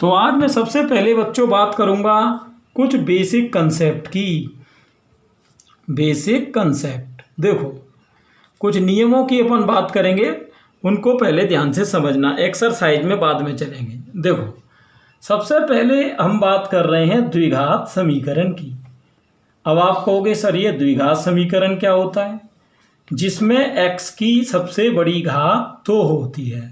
तो आज मैं सबसे पहले बच्चों बात करूंगा कुछ बेसिक कंसेप्ट की। बेसिक कंसेप्ट देखो, कुछ नियमों की अपन बात करेंगे, उनको पहले ध्यान से समझना, एक्सरसाइज में बाद में चलेंगे। देखो, सबसे पहले हम बात कर रहे हैं द्विघात समीकरण की। अब आप कहोगे सर ये द्विघात समीकरण क्या होता है? जिसमें x की सबसे बड़ी घात 2 होती है।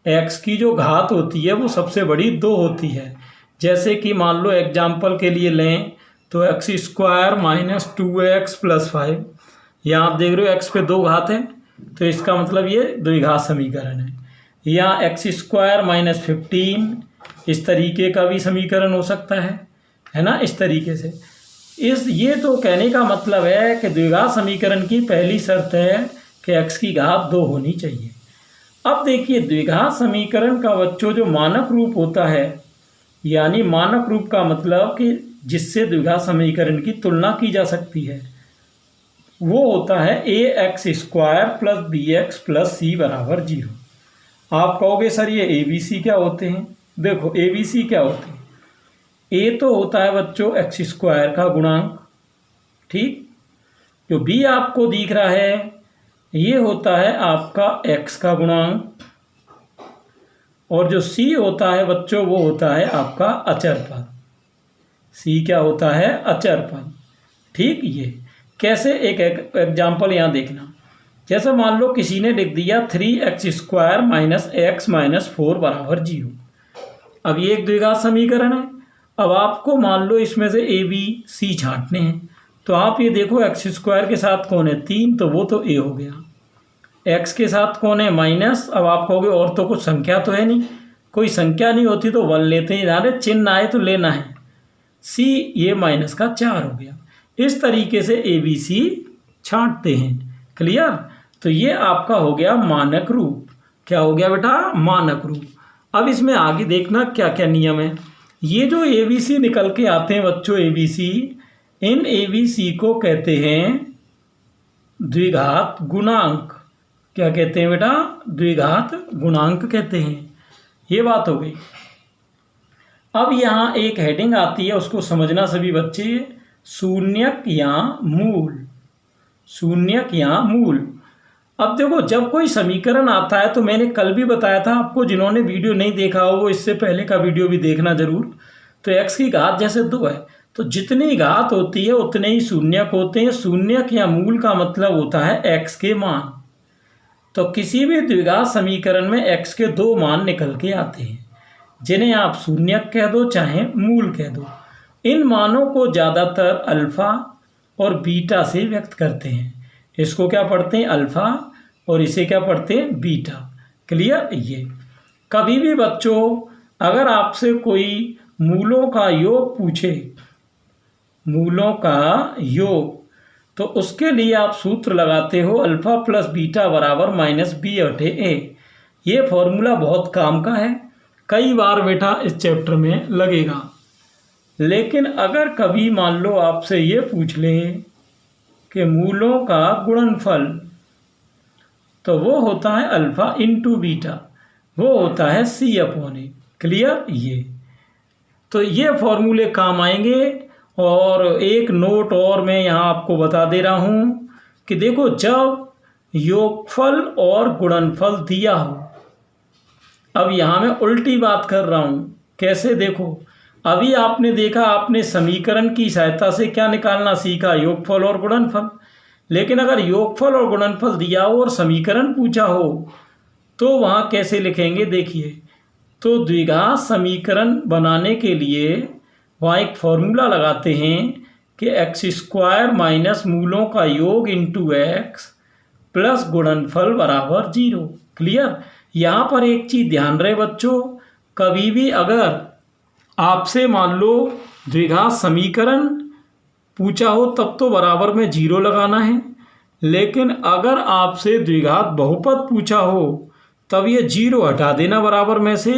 x की जो घात होती है वो सबसे बड़ी 2 होती है। जैसे कि मान लो एग्जाम्पल के लिए लें तो x square minus 2x plus 5, यहाँ आप देख रहे हो x पे 2 घात है, तो इसका मतलब ये द्विघात समीकरण है। या x स्क्वायर माइनस 15, इस तरीके का भी समीकरण हो सकता है ना, इस तरीके से। ये तो कहने का मतलब है कि द्विघात समीकरण की पहली शर्त है कि x की घात 2 होनी चाहिए। अब देखिए, द्विघात समीकरण का बच्चों जो मानक रूप होता है, यानी मानक रूप का मतलब कि जिससे द्विघात समीकरण की तुलना की जा सकती है, वो होता है ax square plus bx plus c बराबर 0। आप कहोगे सर ये abc क्या होते हैं? देखो, abc क्या होते हैं? a तो होता है बच्चों x स्क्वायर का गुणांक, ठीक। जो b आपको दिख रहा है ये होता है आपका x का गुणांक, और जो c होता है बच्चों वो होता है आपका अचर पद। c क्या होता है? अचर पद, ठीक। ये कैसे, एक एग्जाम्पल यहाँ देखना। जैसे मान लो किसी ने लिख दिया 3x square minus x minus 4 बराबर 0। अब ये एक द्विघात समीकरण है। अब आपको मान लो इसमें से a b c छांटने हैं, तो आप ये देखो x स्क्वायर के साथ कौन है? 3, तो वो तो a हो गया। x के साथ कौन है? माइनस। अब आप कहोगे और तो कुछ संख्या तो है नहीं, कोई संख्या नहीं होती तो 1 लेते हैं, यानी चिन्ह आए तो लेना है। c ये माइनस का 4 हो गया। इस तरीके से a b c छांटते हैं। क्लियर? तो ये आपका हो गया मानक रूप। क्या हो गया बेटा? मानक रूप। अब इसमें आगे देखना क्या क्या नियम है। ये जो ABC निकल के आते हैं बच्चों, ABC, इन ABC को कहते हैं द्विघात गुणांक। क्या कहते हैं बेटा? द्विघात गुणांक कहते हैं। ये बात हो गई। अब यहाँ एक हेडिंग आती है, उसको समझना सभी बच्चे, शून्यक या मूल। शून्यक या मूल। अब देखो, जब कोई समीकरण आता है तो मैंने कल भी बताया था आपको, जिन्होंने वीडियो नहीं देखा हो वो इससे पहले का वीडियो भी देखना जरूर। तो x की घात जैसे 2 है, तो जितनी घात होती है उतने ही शून्यक होते हैं। शून्यक या मूल का मतलब होता है x के मान। तो किसी भी द्विघात समीकरण में x के 2 मान निकल के आते हैं, जिन्हें आप शून्यक कह दो चाहे मूल कह दो। इन मानों को ज़्यादातर अल्फा और बीटा से व्यक्त करते हैं। इसको क्या पढ़ते हैं? अल्फा, और इसे क्या पढ़ते हैं? बीटा। क्लियर? ये कभी भी बच्चों अगर आपसे कोई मूलों का योग पूछे, मूलों का योग, तो उसके लिए आप सूत्र लगाते हो अल्फा प्लस बीटा बराबर माइनस b/a। ये फॉर्मूला बहुत काम का है, कई बार बेटा इस चैप्टर में लगेगा। लेकिन अगर कभी मान लो आपसे ये पूछ ले कि मूलों का गुणनफल, तो वो होता है अल्फा इंटू बीटा, वो होता है c/a। क्लियर? ये तो ये फॉर्मूले काम आएंगे। और एक नोट और मैं यहाँ आपको बता दे रहा हूँ कि देखो, जब योगफल और गुणनफल दिया हो, अब यहाँ मैं उल्टी बात कर रहा हूँ। कैसे? देखो, अभी आपने देखा, आपने समीकरण की सहायता से क्या निकालना सीखा? योगफल और गुणनफल। लेकिन अगर योगफल और गुणनफल दिया हो और समीकरण पूछा हो तो वहाँ कैसे लिखेंगे? देखिए, तो द्विघात समीकरण बनाने के लिए वहाँ एक फॉर्मूला लगाते हैं कि x स्क्वायर माइनस मूलों का योग इंटू x प्लस गुणनफल बराबर 0। क्लियर? यहाँ पर एक चीज़ ध्यान रहे बच्चों, कभी भी अगर आपसे मान लो द्विघात समीकरण पूछा हो तब तो बराबर में 0 लगाना है, लेकिन अगर आपसे द्विघात बहुपद पूछा हो तब ये 0 हटा देना बराबर में से,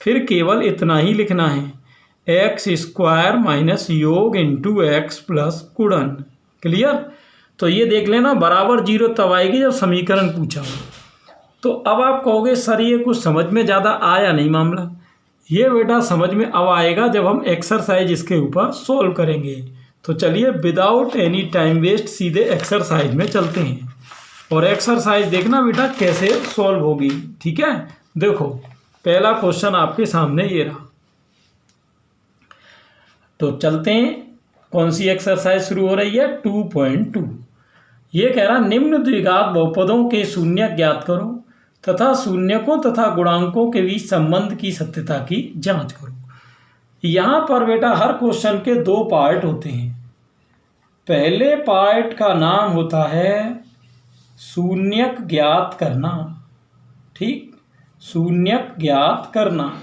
फिर केवल इतना ही लिखना है, x स्क्वायर माइनस योग इंटू x प्लस गुणन। क्लियर? तो ये देख लेना, बराबर 0 तब आएगी जब समीकरण पूछा हो। तो अब आप कहोगे सर ये कुछ समझ में ज़्यादा आया नहीं मामला। ये बेटा समझ में अब आएगा जब हम एक्सरसाइज इसके ऊपर सोल्व करेंगे। तो चलिए विदाउट एनी टाइम वेस्ट सीधे एक्सरसाइज में चलते हैं और एक्सरसाइज देखना बेटा कैसे सॉल्व होगी। ठीक है, देखो पहला क्वेश्चन आपके सामने ये रहा। तो चलते हैं, कौन सी एक्सरसाइज शुरू हो रही है? 2.2। ये कह रहा निम्न द्विघात बहुपदों के शून्य ज्ञात करो तथा शून्यकों तथा गुणांकों के बीच संबंध की सत्यता की जांच करो। यहाँ पर बेटा हर क्वेश्चन के दो पार्ट होते हैं। पहले पार्ट का नाम होता है शून्यक ज्ञात करना, ठीक, शून्यक ज्ञात करना,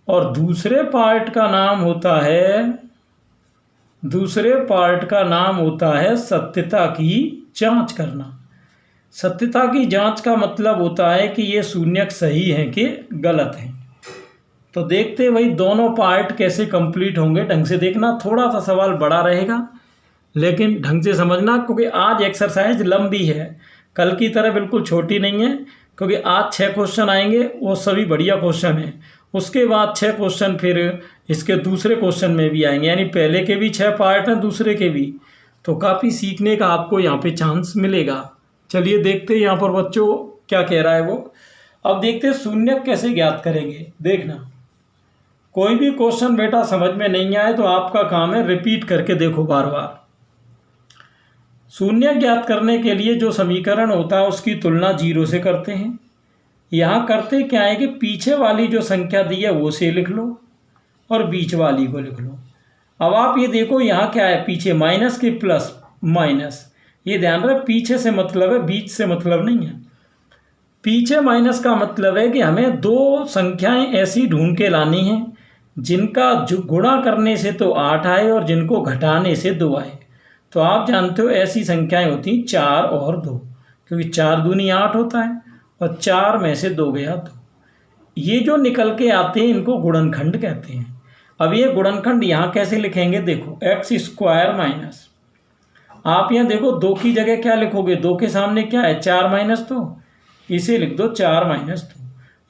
और दूसरे पार्ट का नाम होता है सत्यता की जांच करना। सत्यता की जांच का मतलब होता है कि ये शून्यक सही हैं कि गलत हैं। तो देखते हैं भाई दोनों पार्ट कैसे कंप्लीट होंगे। ढंग से देखना, थोड़ा सा सवाल बड़ा रहेगा लेकिन ढंग से समझना, क्योंकि आज एक्सरसाइज लंबी है, कल की तरह बिल्कुल छोटी नहीं है। क्योंकि आज 6 क्वेश्चन आएंगे, वो सभी बढ़िया क्वेश्चन हैं। उसके बाद 6 क्वेश्चन फिर इसके दूसरे क्वेश्चन में भी आएंगे, यानी पहले के भी 6 पार्ट हैं, दूसरे के भी। तो काफ़ी सीखने का आपको यहाँ पे चांस मिलेगा। चलिए देखते हैं यहाँ पर बच्चों क्या कह रहा है वो। अब देखते हैं शून्यक कैसे ज्ञात करेंगे। देखना, कोई भी क्वेश्चन बेटा समझ में नहीं आए तो आपका काम है रिपीट करके देखो बार बार। शून्य ज्ञात करने के लिए जो समीकरण होता है उसकी तुलना 0 से करते हैं। यहाँ करते क्या है कि पीछे वाली जो संख्या दी है वो से लिख लो और बीच वाली को लिख लो। अब आप ये देखो यहाँ क्या है, पीछे माइनस की प्लस माइनस, ये ध्यान रहे पीछे से मतलब है, बीच से मतलब नहीं है। पीछे माइनस का मतलब है कि हमें दो संख्याएं ऐसी ढूंढ के लानी हैं जिनका गुणा करने से तो 8 आए और जिनको घटाने से 2 आए। तो आप जानते हो ऐसी संख्याएं होती 4 और 2, क्योंकि 4 दूनी 8 होता है और 4 में से 2 गया 2। ये जो निकल के आते हैं इनको गुणनखंड कहते हैं। अब ये गुणनखंड यहाँ कैसे लिखेंगे, देखो एक्स स्क्वायर माइनस, आप यहाँ देखो 2 की जगह क्या लिखोगे, 2 के सामने क्या है 4 माइनस 2, इसे लिख दो 4 माइनस 2।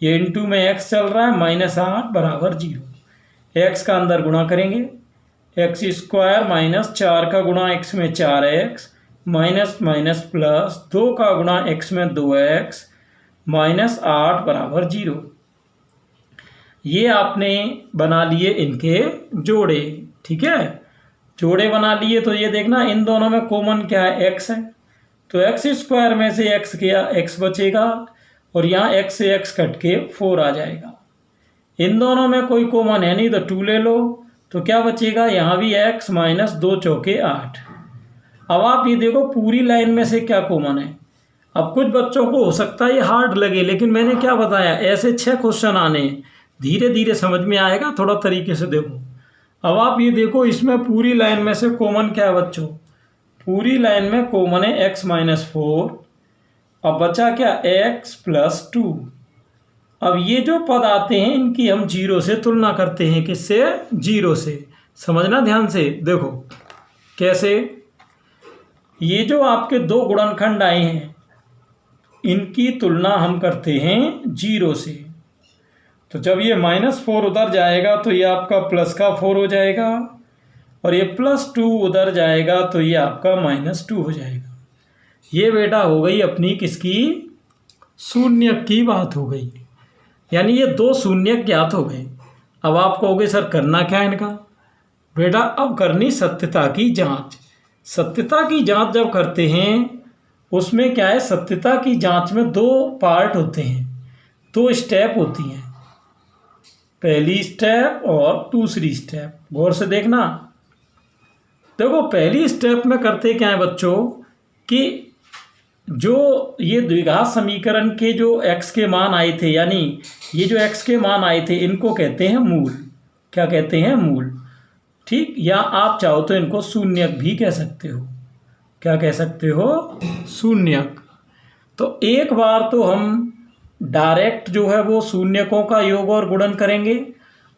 ये इंटू में एक्स चल रहा है, -8 बराबर 0। एक्स का अंदर गुणा करेंगे, एक्स स्क्वायर माइनस 4 का गुणा एक्स में 4x माइनस माइनस प्लस 2 का गुणा एक्स में 2x -8 बराबर 0। ये आपने बना लिए इनके जोड़े। ठीक है, जोड़े बना लिए। तो ये देखना इन दोनों में कॉमन क्या है, x है, तो एक्स स्क्वायर में से x गया, x बचेगा और यहाँ x से x कट के 4 आ जाएगा। इन दोनों में कोई कॉमन है नहीं तो 2 ले लो, तो क्या बचेगा, यहाँ भी x माइनस 2 चौके 8। अब आप ये देखो पूरी लाइन में से क्या कॉमन है। अब कुछ बच्चों को हो सकता है ये हार्ड लगे, लेकिन मैंने क्या बताया, ऐसे 6 क्वेश्चन आने, धीरे धीरे समझ में आएगा, थोड़ा तरीके से देखो। अब आप ये देखो इसमें पूरी लाइन में से कॉमन क्या है बच्चों, पूरी लाइन में कॉमन है x माइनस 4। अब बचा क्या, x प्लस 2। अब ये जो पद आते हैं इनकी हम 0 से तुलना करते हैं, किससे, 0 से। समझना ध्यान से, देखो कैसे। ये जो आपके 2 गुणनखंड आए हैं इनकी तुलना हम करते हैं 0 से। तो जब ये -4 उधर जाएगा तो ये आपका प्लस का 4 हो जाएगा और ये +2 उधर जाएगा तो ये आपका -2 हो जाएगा। ये बेटा हो गई अपनी किसकी, शून्यक की बात हो गई, यानी ये 2 शून्यक ज्ञात हो गए। अब आप कहोगे सर करना क्या है इनका, बेटा अब करनी सत्यता की जांच। सत्यता की जांच जब करते हैं उसमें क्या है, सत्यता की जांच में 2 पार्ट होते हैं, 2 स्टेप होती हैं, पहली स्टेप और दूसरी स्टेप। गौर से देखना, देखो पहली स्टेप में करते क्या है बच्चों कि जो ये द्विघात समीकरण के जो x के मान आए थे, यानी ये जो x के मान आए थे इनको कहते हैं मूल। क्या कहते हैं, मूल। ठीक, या आप चाहो तो इनको शून्यक भी कह सकते हो। क्या कह सकते हो, शून्यक। तो एक बार तो हम डायरेक्ट जो है वो शून्यकों का योग और गुणन करेंगे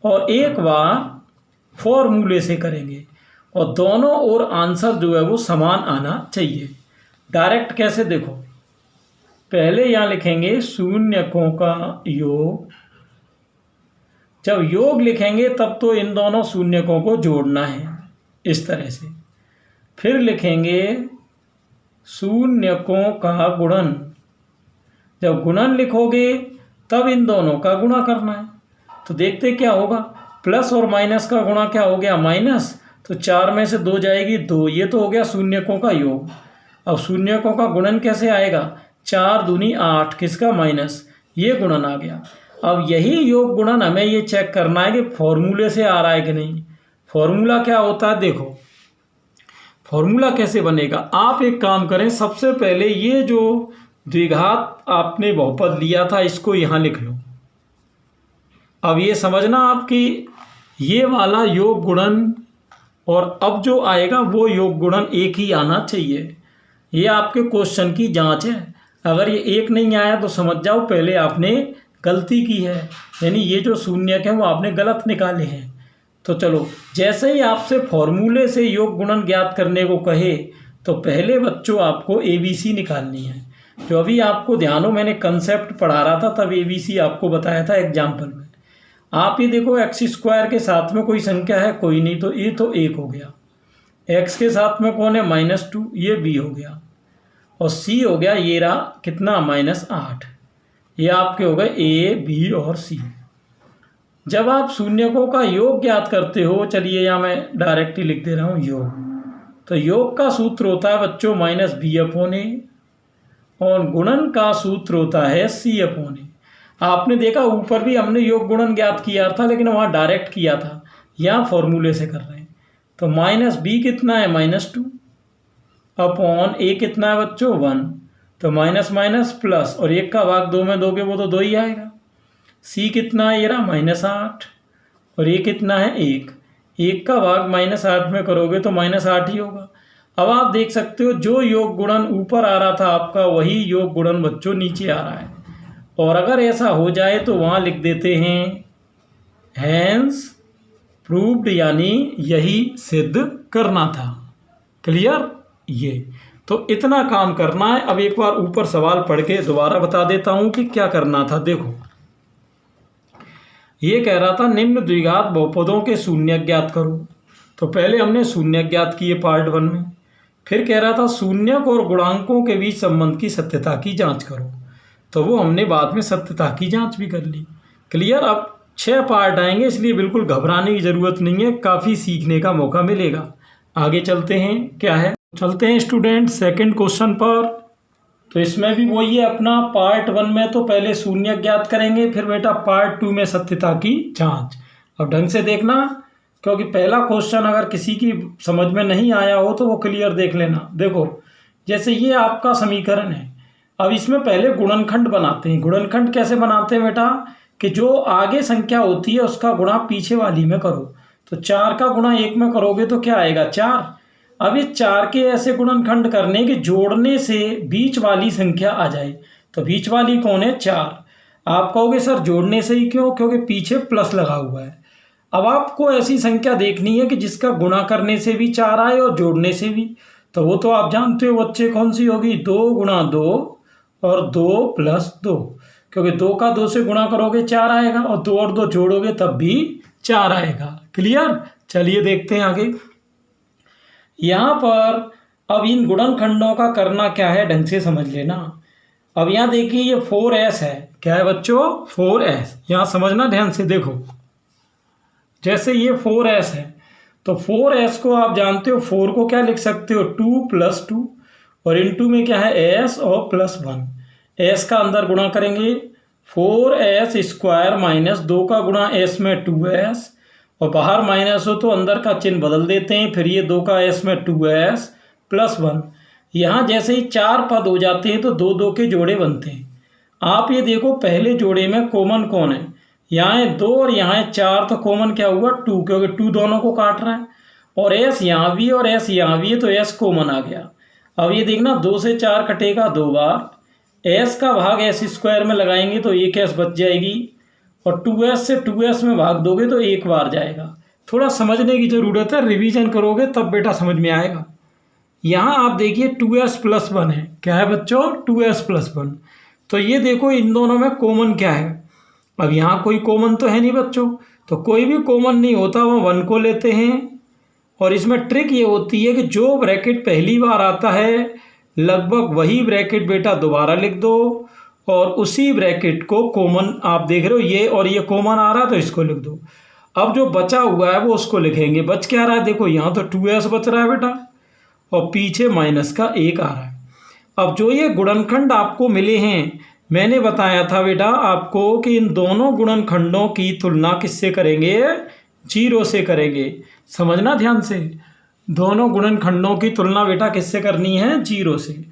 और एक बार फॉर्मूले से करेंगे, और दोनों और आंसर जो है वो समान आना चाहिए। डायरेक्ट कैसे, देखो पहले यहाँ लिखेंगे शून्यकों का योग जब योग लिखेंगे तब तो इन दोनों शून्यकों को जोड़ना है इस तरह से। फिर लिखेंगे शून्यकों का गुणन। जब गुणन लिखोगे तब इन दोनों का गुणा करना है। तो देखते क्या होगा, प्लस और माइनस का गुणा क्या हो गया माइनस, तो 4 में से 2 जाएगी 2, ये तो हो गया शून्यकों का योग। अब शून्यकों का गुणन कैसे आएगा, 4 दूनी 8, किसका माइनस, ये गुणन आ गया। अब यही योग गुणन हमें ये चेक करना है कि फॉर्मूले से आ रहा है कि नहीं। फॉर्मूला क्या होता है, देखो फॉर्मूला कैसे बनेगा। आप एक काम करें, सबसे पहले ये जो द्विघात आपने बहुपद लिया था इसको यहाँ लिख लो। अब ये समझना आपकी ये वाला योग गुणन और अब जो आएगा वो योग गुणन एक ही आना चाहिए। ये आपके क्वेश्चन की जांच है। अगर ये एक नहीं आया तो समझ जाओ पहले आपने गलती की है, यानी ये जो शून्यक है वो आपने गलत निकाले हैं। तो चलो, जैसे ही आपसे फॉर्मूले से योग गुणन ज्ञात करने को कहे तो पहले बच्चों आपको ABC निकालनी है। जो अभी आपको ध्यान हो, मैंने कंसेप्ट पढ़ा रहा था तब ABC आपको बताया था एग्जाम्पल में। आप ये देखो x² के साथ में कोई संख्या है, कोई नहीं, तो ये तो 1 हो गया। x के साथ में कौन है -2, ये b हो गया। और c हो गया ये रहा कितना -8। ये आपके हो गए a, b और c। जब आप शून्यकों का योग ज्ञात करते हो, चलिए यहाँ मैं डायरेक्ट ही लिख दे रहा हूँ योग। तो योग का सूत्र होता है बच्चों -b/a और गुणन का सूत्र होता है c/a। आपने देखा ऊपर भी हमने योग गुणन ज्ञात किया था, लेकिन वहाँ डायरेक्ट किया था, यहाँ फॉर्मूले से कर रहे हैं। तो -b कितना है -2 अपॉन a कितना है बच्चों 1, तो माइनस माइनस प्लस, और 1 का भाग 2 में दोगे वो तो 2 ही आएगा। c कितना है, ये रहा -8, और a कितना है 1। 1 का भाग -8 में करोगे तो -8 ही होगा। अब आप देख सकते हो जो योग गुणन ऊपर आ रहा था आपका, वही योग गुणन बच्चों नीचे आ रहा है। और अगर ऐसा हो जाए तो वहाँ लिख देते हैं हैंस प्रूव्ड, यानी यही सिद्ध करना था। क्लियर, ये तो इतना काम करना है। अब एक बार ऊपर सवाल पढ़ के दोबारा बता देता हूँ कि क्या करना था। देखो ये कह रहा था निम्न द्विघात बहुपदों के शून्यक ज्ञात करो। तो पहले हमने शून्यक ज्ञात किए पार्ट 1 में। फिर कह रहा था शून्यक और गुणांकों के बीच संबंध की सत्यता की जांच करो, तो वो हमने बाद में सत्यता की जांच भी कर ली। क्लियर, अब 6 पार्ट आएंगे, इसलिए बिल्कुल घबराने की ज़रूरत नहीं है, काफ़ी सीखने का मौका मिलेगा। आगे चलते हैं, क्या है, चलते हैं स्टूडेंट सेकंड क्वेश्चन पर। तो इसमें भी वही है अपना, पार्ट 1 में तो पहले शून्यक ज्ञात करेंगे, फिर बेटा पार्ट 2 में सत्यता की जांच। अब ढंग से देखना, क्योंकि पहला क्वेश्चन अगर किसी की समझ में नहीं आया हो तो वो क्लियर देख लेना। देखो जैसे ये आपका समीकरण है, अब इसमें पहले गुणनखंड बनाते हैं। गुणनखंड कैसे बनाते हैं बेटा, कि जो आगे संख्या होती है उसका गुणा पीछे वाली में करो। तो 4 का गुणा 1 में करोगे तो क्या आएगा 4। अब ये 4 के ऐसे गुणनखंड करने के जोड़ने से बीच वाली संख्या आ जाए। तो बीच वाली कौन है 4। आप कहोगे सर जोड़ने से ही क्यों, क्योंकि पीछे प्लस लगा हुआ है। अब आपको ऐसी संख्या देखनी है कि जिसका गुणा करने से भी 4 आए और जोड़ने से भी। तो वो तो आप जानते हो बच्चे कौन सी होगी, 2 × 2 और 2 + 2, क्योंकि 2 का 2 से गुणा करोगे 4 आएगा और 2 और 2 जोड़ोगे तब भी 4 आएगा। क्लियर, चलिए देखते हैं आगे। यहाँ पर अब इन गुणनखंडों का करना क्या है ढंग से समझ लेना। अब यहाँ देखिए ये 4s है, क्या है बच्चों 4s, यहाँ समझना ध्यान से। देखो जैसे ये 4s है तो 4s को आप जानते हो, 4 को क्या लिख सकते हो 2 + 2, और इनटू में क्या है s और +1। s का अंदर गुणा करेंगे 4s² - 2 का गुणा s में 2s, और बाहर माइनस हो तो अंदर का चिन्ह बदल देते हैं। फिर ये 2 का s में 2s +1। यहाँ जैसे ही 4 पद हो जाते हैं तो 2 2 के जोड़े बनते हैं। आप ये देखो पहले जोड़े में कॉमन कौन है, यहाँ है 2 और यहाँ है 4, तो कॉमन क्या हुआ 2, क्योंकि 2 दोनों को काट रहा है। और s यहाँ भी और s यहाँ भी है तो s कॉमन आ गया। अब ये देखना 2 से 4 कटेगा 2 बार, s का भाग s² में लगाएंगे तो 1 s बच जाएगी, और 2s से 2s में भाग दोगे तो 1 बार जाएगा। थोड़ा समझने की ज़रूरत है, रिवीजन करोगे तब बेटा समझ में आएगा। यहाँ आप देखिए 2s + 1 है, क्या है बच्चों 2s + 1। तो ये देखो इन दोनों में कॉमन क्या है। अब यहाँ कोई कॉमन तो है नहीं बच्चों, तो कोई भी कॉमन नहीं होता, वह 1 को लेते हैं। और इसमें ट्रिक ये होती है कि जो ब्रैकेट पहली बार आता है लगभग वही ब्रैकेट बेटा दोबारा लिख दो, और उसी ब्रैकेट को कॉमन आप देख रहे हो ये और ये कॉमन आ रहा है तो इसको लिख दो। अब जो बचा हुआ है वो उसको लिखेंगे। बच क्या रहा है, देखो यहाँ तो 2s बच रहा है बेटा, और पीछे माइनस का 1 आ रहा है। अब जो ये गुणनखंड आपको मिले हैं, मैंने बताया था बेटा आपको कि इन दोनों गुणनखंडों की तुलना किससे करेंगे, 0 से करेंगे। समझना ध्यान से, दोनों गुणनखंडों की तुलना बेटा किससे करनी है, 0 से।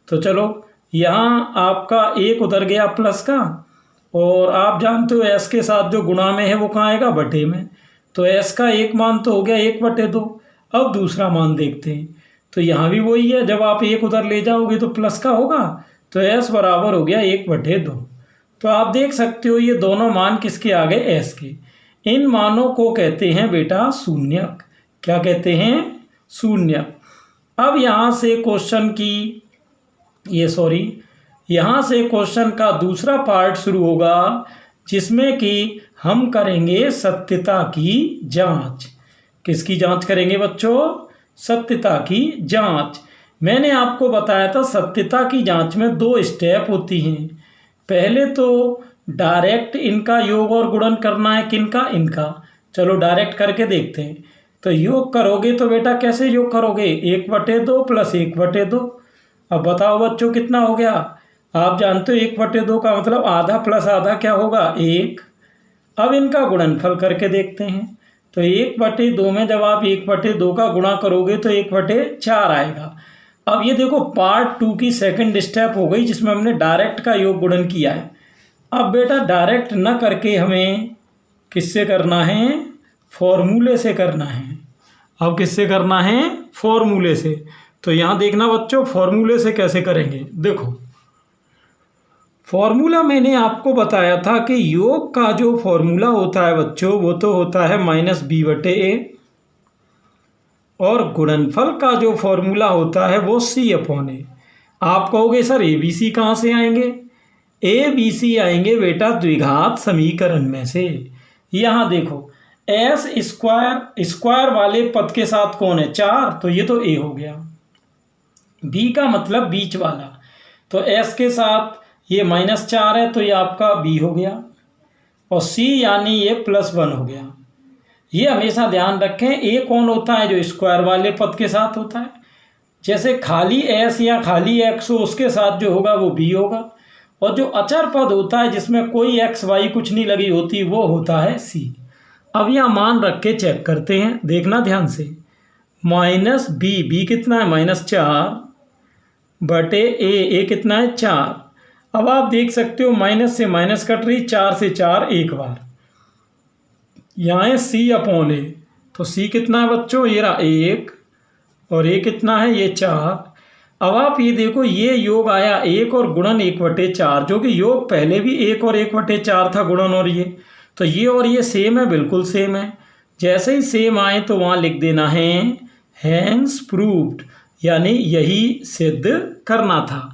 तो चलो यहाँ आपका 1 उधर गया प्लस का, और आप जानते हो s के साथ जो गुणा में है वो कहाँ आएगा, बटे में। तो s का एक मान तो हो गया 1/2। अब दूसरा मान देखते हैं, तो यहाँ भी वही है, जब आप 1 उधर ले जाओगे तो प्लस का होगा, तो s बराबर हो गया 1/2। तो आप देख सकते हो ये दोनों मान किसके आ गए, s के। इन मानों को कहते हैं बेटा शून्यक। क्या कहते हैं, शून्यक। अब यहाँ से क्वेश्चन की यहाँ से क्वेश्चन का दूसरा पार्ट शुरू होगा, जिसमें कि हम करेंगे सत्यता की जांच। किसकी जांच करेंगे बच्चों, सत्यता की जांच। मैंने आपको बताया था सत्यता की जांच में 2 स्टेप होती हैं। पहले तो डायरेक्ट इनका योग और गुणन करना है, किनका, इनका। चलो डायरेक्ट करके देखते हैं। तो योग करोगे तो बेटा कैसे योग करोगे, 1/2 प्लस 1/2। अब बताओ बच्चों कितना हो गया, आप जानते हो 1/2 का मतलब आधा प्लस आधा क्या होगा, 1। अब इनका गुणनफल करके देखते हैं। तो 1/2 में जब आप 1/2 का गुणा करोगे तो 1/4 आएगा। अब ये देखो पार्ट 2 की सेकंड स्टेप हो गई, जिसमें हमने डायरेक्ट का योग गुणन किया है। अब बेटा डायरेक्ट न करके हमें किससे करना है, फॉर्मूले से करना है। अब किससे करना है, फॉर्मूले से। तो यहाँ देखना बच्चों फॉर्मूले से कैसे करेंगे। देखो फॉर्मूला मैंने आपको बताया था कि योग का जो फॉर्मूला होता है बच्चों वो तो होता है -b/a, और गुणनफल का जो फॉर्मूला होता है वो c/a। आप कहोगे सर ABC कहाँ से आएंगे, ABC आएंगे बेटा द्विघात समीकरण में से। यहाँ देखो s स्क्वायर वाले पद के साथ कौन है, 4, तो ये तो a हो गया। b का मतलब बीच वाला, तो s के साथ ये -4 है तो ये आपका b हो गया, और c यानी ये +1 हो गया। ये हमेशा ध्यान रखें, a कौन होता है, जो स्क्वायर वाले पद के साथ होता है। जैसे खाली s या खाली x हो उसके साथ जो होगा वो b होगा, और जो अचर पद होता है जिसमें कोई x y कुछ नहीं लगी होती वो होता है c। अब यह मान रख के चेक करते हैं, देखना ध्यान से। -b कितना है, -4/a कितना है, 4। अब आप देख सकते हो माइनस से माइनस कट रही, 4 से 4 एक बार। यहाँ है c/a, तो c कितना है बच्चों, ये रहा 1, और a कितना है, ये 4। अब आप ये देखो ये योग आया 1 और गुणन 1/4, जो कि योग पहले भी 1 और 1/4 था गुणन, और ये सेम है, बिल्कुल सेम है। जैसे ही सेम आए तो वहाँ लिख देना है हैंस प्रूव्ड, यानी यही सिद्ध करना था।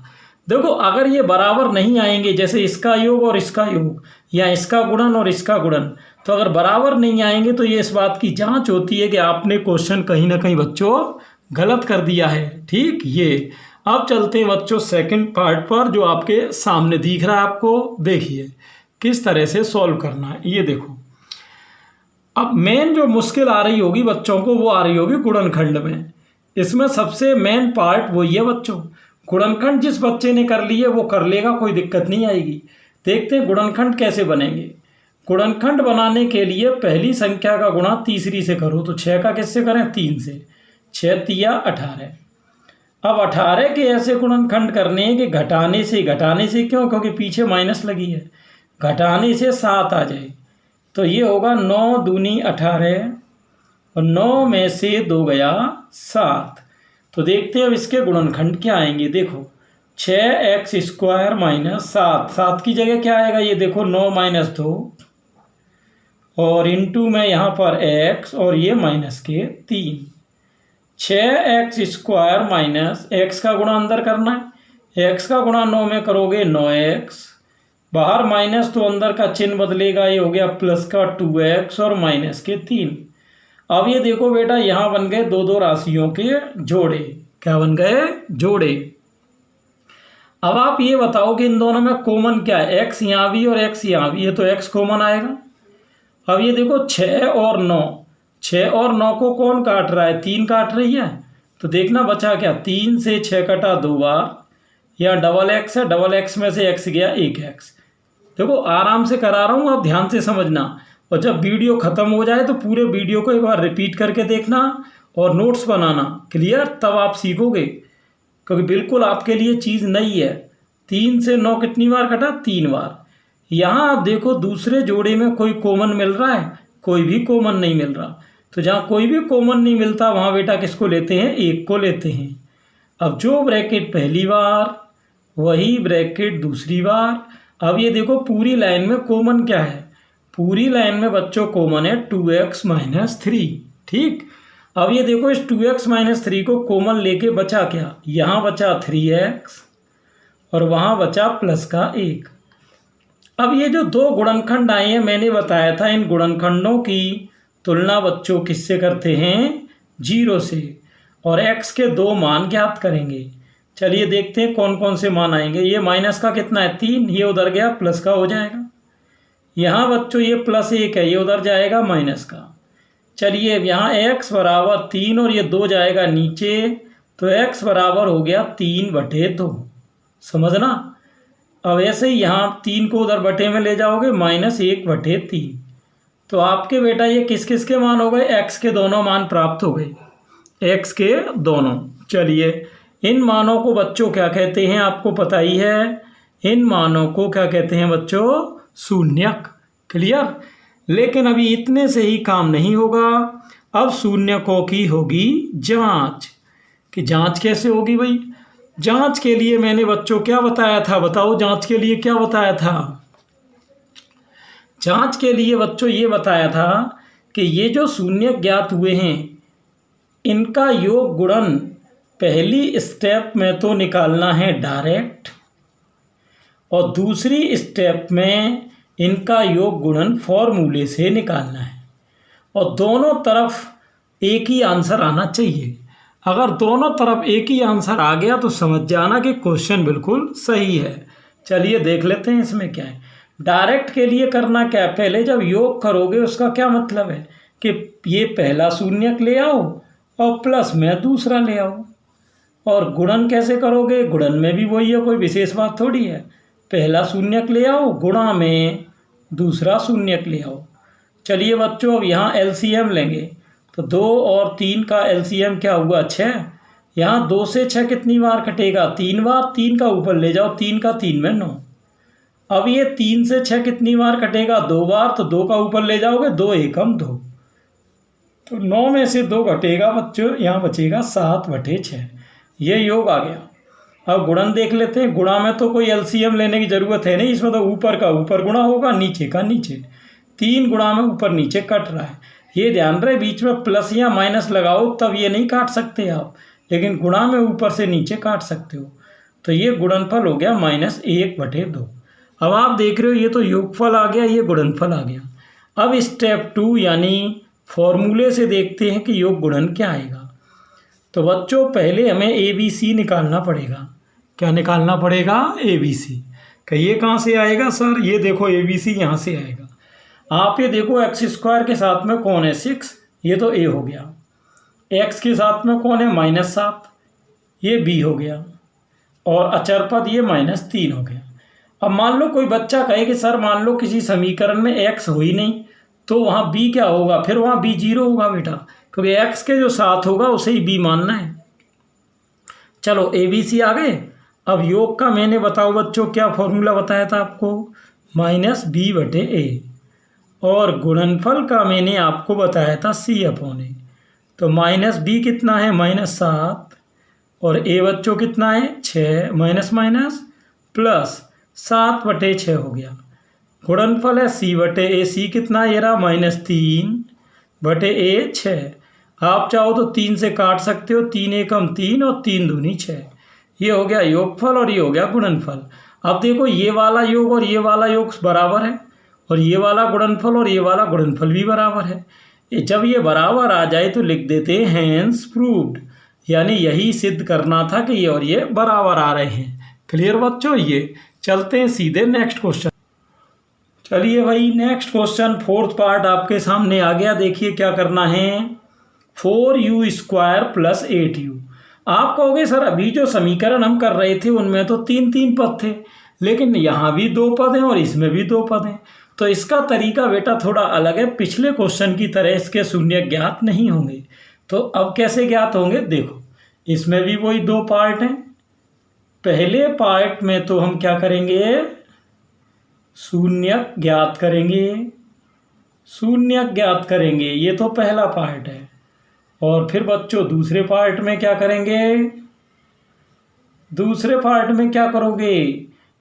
देखो अगर ये बराबर नहीं आएंगे, जैसे इसका योग और इसका योग, या इसका गुणन और इसका गुणन, तो अगर बराबर नहीं आएंगे तो ये इस बात की जांच होती है कि आपने क्वेश्चन कहीं ना कहीं बच्चों गलत कर दिया है। ठीक, ये अब चलते हैं बच्चों सेकंड पार्ट पर, जो आपके सामने दिख रहा है आपको। देखिए किस तरह से सॉल्व करना है। ये देखो अब मेन जो मुश्किल आ रही होगी बच्चों को वो आ रही होगी गुणनखंड में। इसमें सबसे मेन पार्ट वही है बच्चों, गुणनखंड जिस बच्चे ने कर ली है वो कर लेगा, कोई दिक्कत नहीं आएगी। देखते हैं गुणनखंड कैसे बनेंगे। गुणनखंड बनाने के लिए पहली संख्या का गुणा तीसरी से करो, तो 6 का किससे करें, 3 से। 6 तिया 18। अब 18 के ऐसे गुणनखंड करने हैं कि घटाने से क्यों, क्योंकि पीछे माइनस लगी है, घटाने से 7 आ जाए। तो ये होगा 9 दूनी 18, और 9 में से 2 गया 7। तो देखते हैं अब इसके गुणनखंड क्या आएंगे। देखो 6x² - 7 की जगह क्या आएगा, ये देखो 9 - 2, और इंटू में यहाँ पर x, और ये -3। 6x² - x का गुणा अंदर करना है, x का गुणा 9 में करोगे 9x, बाहर माइनस तो अंदर का चिन्ह बदलेगा, ये हो गया प्लस का 2x और माइनस के 3। अब ये देखो बेटा यहाँ बन गए दो दो राशियों के जोड़े। क्या बन गए? जोड़े। अब आप ये बताओ कि इन दोनों में कॉमन क्या है? x यहाँ भी और x यहाँ भी, ये तो x कॉमन आएगा। अब ये देखो 6 और 9, 6 और 9 को कौन काट रहा है? 3 काट रही है। तो देखना बचा क्या? 3 से 6 कटा 2 बार, या डबल x है, डबल x में से x गया 1x। देखो आराम से करा रहा हूँ, आप ध्यान से समझना, और जब वीडियो ख़त्म हो जाए तो पूरे वीडियो को एक बार रिपीट करके देखना और नोट्स बनाना। क्लियर? तब आप सीखोगे, क्योंकि बिल्कुल आपके लिए चीज़ नई है। 3 से 9 कितनी बार कटा? 3 बार। यहाँ आप देखो दूसरे जोड़े में कोई कॉमन मिल रहा है? कोई भी कॉमन नहीं मिल रहा। तो जहाँ कोई भी कॉमन नहीं मिलता वहाँ बेटा किसको लेते हैं? 1 को लेते हैं। अब जो ब्रैकेट पहली बार वही ब्रैकेट दूसरी बार। अब ये देखो पूरी लाइन में कॉमन क्या है? पूरी लाइन में बच्चों कॉमन है 2x माइनस 3। ठीक। अब ये देखो इस 2x माइनस 3 को कॉमन लेके बचा क्या? यहाँ बचा 3x और वहाँ बचा प्लस का 1। अब ये जो दो गुणनखंड आए हैं, मैंने बताया था इन गुणनखंडों की तुलना बच्चों किससे करते हैं? 0 से। और x के दो मान ज्ञात करेंगे। चलिए देखते हैं कौन कौन से मान आएंगे। ये माइनस का कितना है? 3, ये उधर गया प्लस का हो जाएगा। यहाँ बच्चों ये प्लस 1 है, ये उधर जाएगा माइनस का। चलिए यहाँ x बराबर 3 और ये 2 जाएगा नीचे, तो x बराबर हो गया 3/2। समझना? अब ऐसे ही यहाँ 3 को उधर बटे में ले जाओगे, -1/3। तो आपके बेटा ये किस किस के मान हो गए? x के दोनों मान प्राप्त हो गए, x के दोनों। चलिए इन मानों को बच्चों क्या कहते हैं? आपको पता ही है। इन मानों को क्या कहते हैं बच्चों? शून्यक। क्लियर? लेकिन अभी इतने से ही काम नहीं होगा, अब शून्यकों की होगी जांच। कि जांच कैसे होगी भाई? जांच के लिए मैंने बच्चों क्या बताया था? बताओ जांच के लिए क्या बताया था? जांच के लिए बच्चों ये बताया था कि ये जो शून्यक ज्ञात हुए हैं इनका योग गुणन पहली स्टेप में तो निकालना है डायरेक्ट, और दूसरी स्टेप में इनका योग गुणन फॉर्मूले से निकालना है। और दोनों तरफ एक ही आंसर आना चाहिए। अगर दोनों तरफ एक ही आंसर आ गया तो समझ जाना कि क्वेश्चन बिल्कुल सही है। चलिए देख लेते हैं इसमें क्या है। डायरेक्ट के लिए करना क्या है? पहले जब योग करोगे उसका क्या मतलब है कि ये पहला शून्यक ले आओ और प्लस में दूसरा ले आओ। और गुणन कैसे करोगे? गुणन में भी वही है, कोई विशेष बात थोड़ी है। पहला शून्यक ले आओ, गुणा में दूसरा शून्यक ले आओ। चलिए बच्चों अब यहाँ एलसीएम लेंगे, तो 2 और 3 का एलसीएम क्या हुआ? 6। यहाँ 2 से 6 कितनी बार कटेगा? 3 बार। 3 का ऊपर ले जाओ, 3 का 3 में 9। अब ये 3 से 6 कितनी बार कटेगा? 2 बार। तो 2 का ऊपर ले जाओगे, 2 एकम 2, तो 9 में से 2 घटेगा बच्चों, यहाँ बचेगा 7/6। ये योग आ गया। अब गुणन देख लेते हैं। गुणा में तो कोई एलसीएम लेने की ज़रूरत है नहीं, इसमें तो ऊपर का ऊपर गुणा होगा, नीचे का नीचे। 3 गुणा में ऊपर नीचे कट रहा है। ये ध्यान रहे बीच में प्लस या माइनस लगाओ तब ये नहीं काट सकते आप, लेकिन गुणा में ऊपर से नीचे काट सकते हो। तो ये गुणनफल हो गया -1/2। अब आप देख रहे हो ये तो योगफल आ गया, ये गुणनफल आ गया। अब स्टेप 2 यानी फॉर्मूले से देखते हैं कि योग गुणन क्या आएगा। तो बच्चों पहले हमें ABC निकालना पड़ेगा। क्या निकालना पड़ेगा? ABC। कि ये कहाँ से आएगा सर? ये देखो ABC यहाँ से आएगा। आप ये देखो x² के साथ में कौन है? 6, ये तो A हो गया। x के साथ में कौन है? -7, ये B हो गया। और अचर पद ये -3 हो गया। अब मान लो कोई बच्चा कहे कि सर मान लो किसी समीकरण में x हो ही नहीं, तो वहाँ B क्या होगा? फिर वहाँ B 0 होगा बेटा, क्योंकि x के जो साथ होगा उसे ही B मानना है। चलो ABC आ गए। अब योग का मैंने बताओ बच्चों क्या फॉर्मूला बताया था आपको? -B/A। और गुणनफल का मैंने आपको बताया था C/A। तो -B कितना है? -7। और A बच्चों कितना है? 6 माइनस प्लस 7/6 हो गया। गुणनफल है C/A। C कितना है? ये रहा -3/A 6। आप चाहो तो 3 से काट सकते हो, 3 एकम 3 और 3 दूनी 6। ये हो गया योगफल और ये हो गया गुणनफल। अब देखो ये वाला योग और ये वाला योग बराबर है, और ये वाला गुणनफल और ये वाला गुणनफल भी बराबर है। जब ये बराबर आ जाए तो लिख देते हैं हैंस प्रूव्ड, यानी यही सिद्ध करना था कि ये और ये बराबर आ रहे हैं। क्लियर बच्चों? ये चलते हैं सीधे नेक्स्ट क्वेश्चन। चलिए भाई नेक्स्ट क्वेश्चन, फोर्थ पार्ट आपके सामने आ गया। देखिए क्या करना है। 4u² plus 8u। आप कहोगे सर अभी जो समीकरण हम कर रहे थे उनमें तो 3 पद थे, लेकिन यहाँ भी 2 पद हैं और इसमें भी 2 पद हैं। तो इसका तरीका बेटा थोड़ा अलग है। पिछले क्वेश्चन की तरह इसके शून्य ज्ञात नहीं होंगे। तो अब कैसे ज्ञात होंगे? देखो इसमें भी वही 2 पार्ट हैं। पहले पार्ट में तो हम क्या करेंगे, शून्य ज्ञात करेंगे। शून्य ज्ञात करेंगे, ये तो पहला पार्ट है। और फिर बच्चों दूसरे पार्ट में क्या करेंगे? दूसरे पार्ट में क्या करोगे?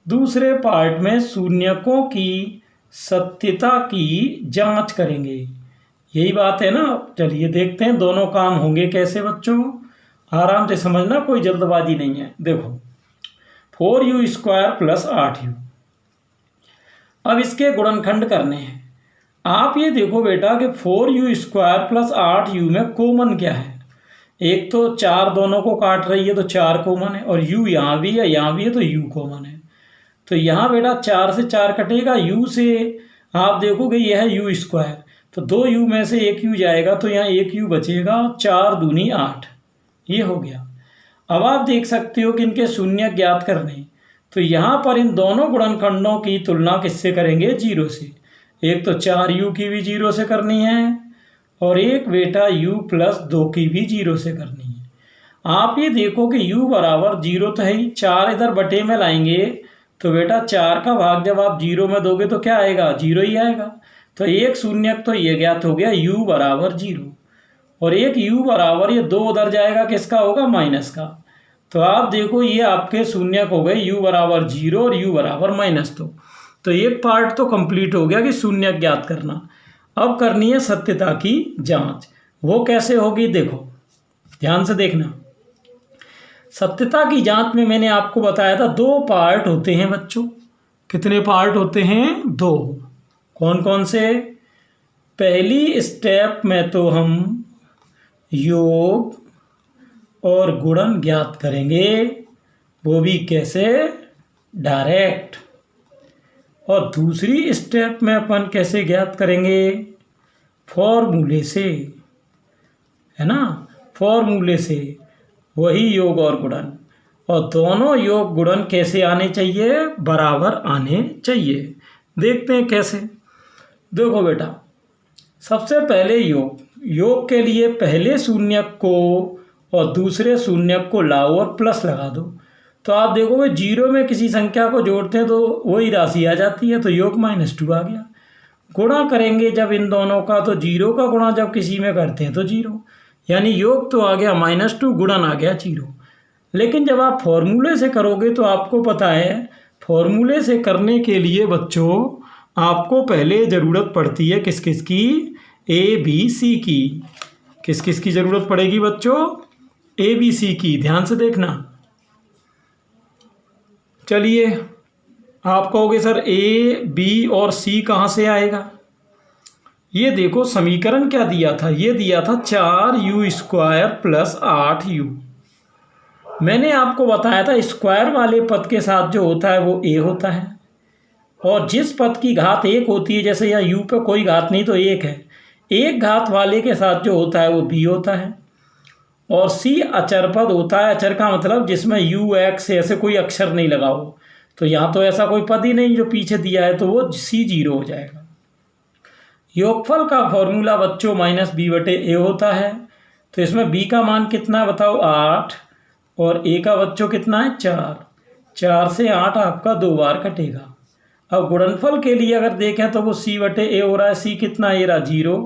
दूसरे पार्ट में शून्यकों की सत्यता की जांच करेंगे। यही बात है ना। चलिए देखते हैं दोनों काम होंगे कैसे बच्चों। आराम से समझना, कोई जल्दबाजी नहीं है। देखो 4u² प्लस 8u। अब इसके गुणनखंड करने हैं। आप ये देखो बेटा कि 4u² प्लस 8u में कॉमन क्या है। एक तो 4 दोनों को काट रही है तो 4 कॉमन है, और u यहाँ भी है यहाँ भी है तो u कॉमन है। तो यहाँ बेटा 4 से 4 कटेगा, u से आप देखोगे यह है u², तो 2u में से 1u जाएगा तो यहाँ 1u बचेगा। 4 दूनी 8, ये हो गया। अब आप देख सकते हो कि इनके शून्य ज्ञात करने, तो यहाँ पर इन दोनों गुणनखंडों की तुलना किससे करेंगे? 0 से। एक तो 4u की भी 0 से करनी है, और एक बेटा u प्लस 2 की भी 0 से करनी है। आप ये देखो कि u बराबर 0 तो है ही। 4 इधर बटे में लाएंगे तो बेटा 4 का भाग जब आप 0 में दोगे तो क्या आएगा? 0 ही आएगा। तो एक शून्य तो ये ज्ञात हो गया, u बराबर 0, और एक u बराबर ये 2 उधर जाएगा, किसका होगा? माइनस का। तो आप देखो ये आपके शून्यक हो गए, u बराबर 0 और u बराबर -2। तो एक पार्ट तो कंप्लीट हो गया कि शून्य ज्ञात करना। अब करनी है सत्यता की जांच। वो कैसे होगी? देखो ध्यान से देखना। सत्यता की जांच में मैंने आपको बताया था 2 पार्ट होते हैं बच्चों। कितने पार्ट होते हैं? 2। कौन कौन से? पहली स्टेप में तो हम योग और गुणन ज्ञात करेंगे, वो भी कैसे? डायरेक्ट। और दूसरी स्टेप में अपन कैसे ज्ञात करेंगे? फॉर्मूले से, है ना। फॉर्मूले से, वही योग और गुणन। और दोनों योग गुणन कैसे आने चाहिए? बराबर आने चाहिए। देखते हैं कैसे। देखो बेटा सबसे पहले योग के लिए पहले शून्यक को और दूसरे शून्यक को लाओ और प्लस लगा दो। तो आप देखोगे 0 में किसी संख्या को जोड़ते हैं तो वही राशि आ जाती है, तो योग -2 आ गया। गुणा करेंगे जब इन दोनों का, तो 0 का गुणा जब किसी में करते हैं तो 0, यानी योग तो आ गया -2, गुणन आ गया 0। लेकिन जब आप फॉर्मूले से करोगे तो आपको पता है, फॉर्मूले से करने के लिए बच्चों आपको पहले ज़रूरत पड़ती है किस किस की? ABC की। किस किस की ज़रूरत पड़ेगी बच्चों? ABC की। ध्यान से देखना। चलिए आप कहोगे सर A, B और C कहाँ से आएगा? ये देखो समीकरण क्या दिया था, ये दिया था 4u² प्लस 8u। मैंने आपको बताया था स्क्वायर वाले पद के साथ जो होता है वो a होता है, और जिस पद की घात 1 होती है, जैसे यहाँ u पे कोई घात नहीं तो 1 है, एक घात वाले के साथ जो होता है वो b होता है। और c अचर पद होता है। अचर का मतलब जिसमें u, x ऐसे कोई अक्षर नहीं लगा हो। तो यहाँ तो ऐसा कोई पद ही नहीं जो पीछे दिया है, तो वो c 0 हो जाएगा। योगफल का फॉर्मूला बच्चों -b/a होता है। तो इसमें b का मान कितना है बताओ? 8, और a का बच्चों कितना है? 4। 4 से 8 आपका 2 बार कटेगा। अब गुणनफल के लिए अगर देखें तो वो c/a हो रहा है। c कितना? ये रहा 0,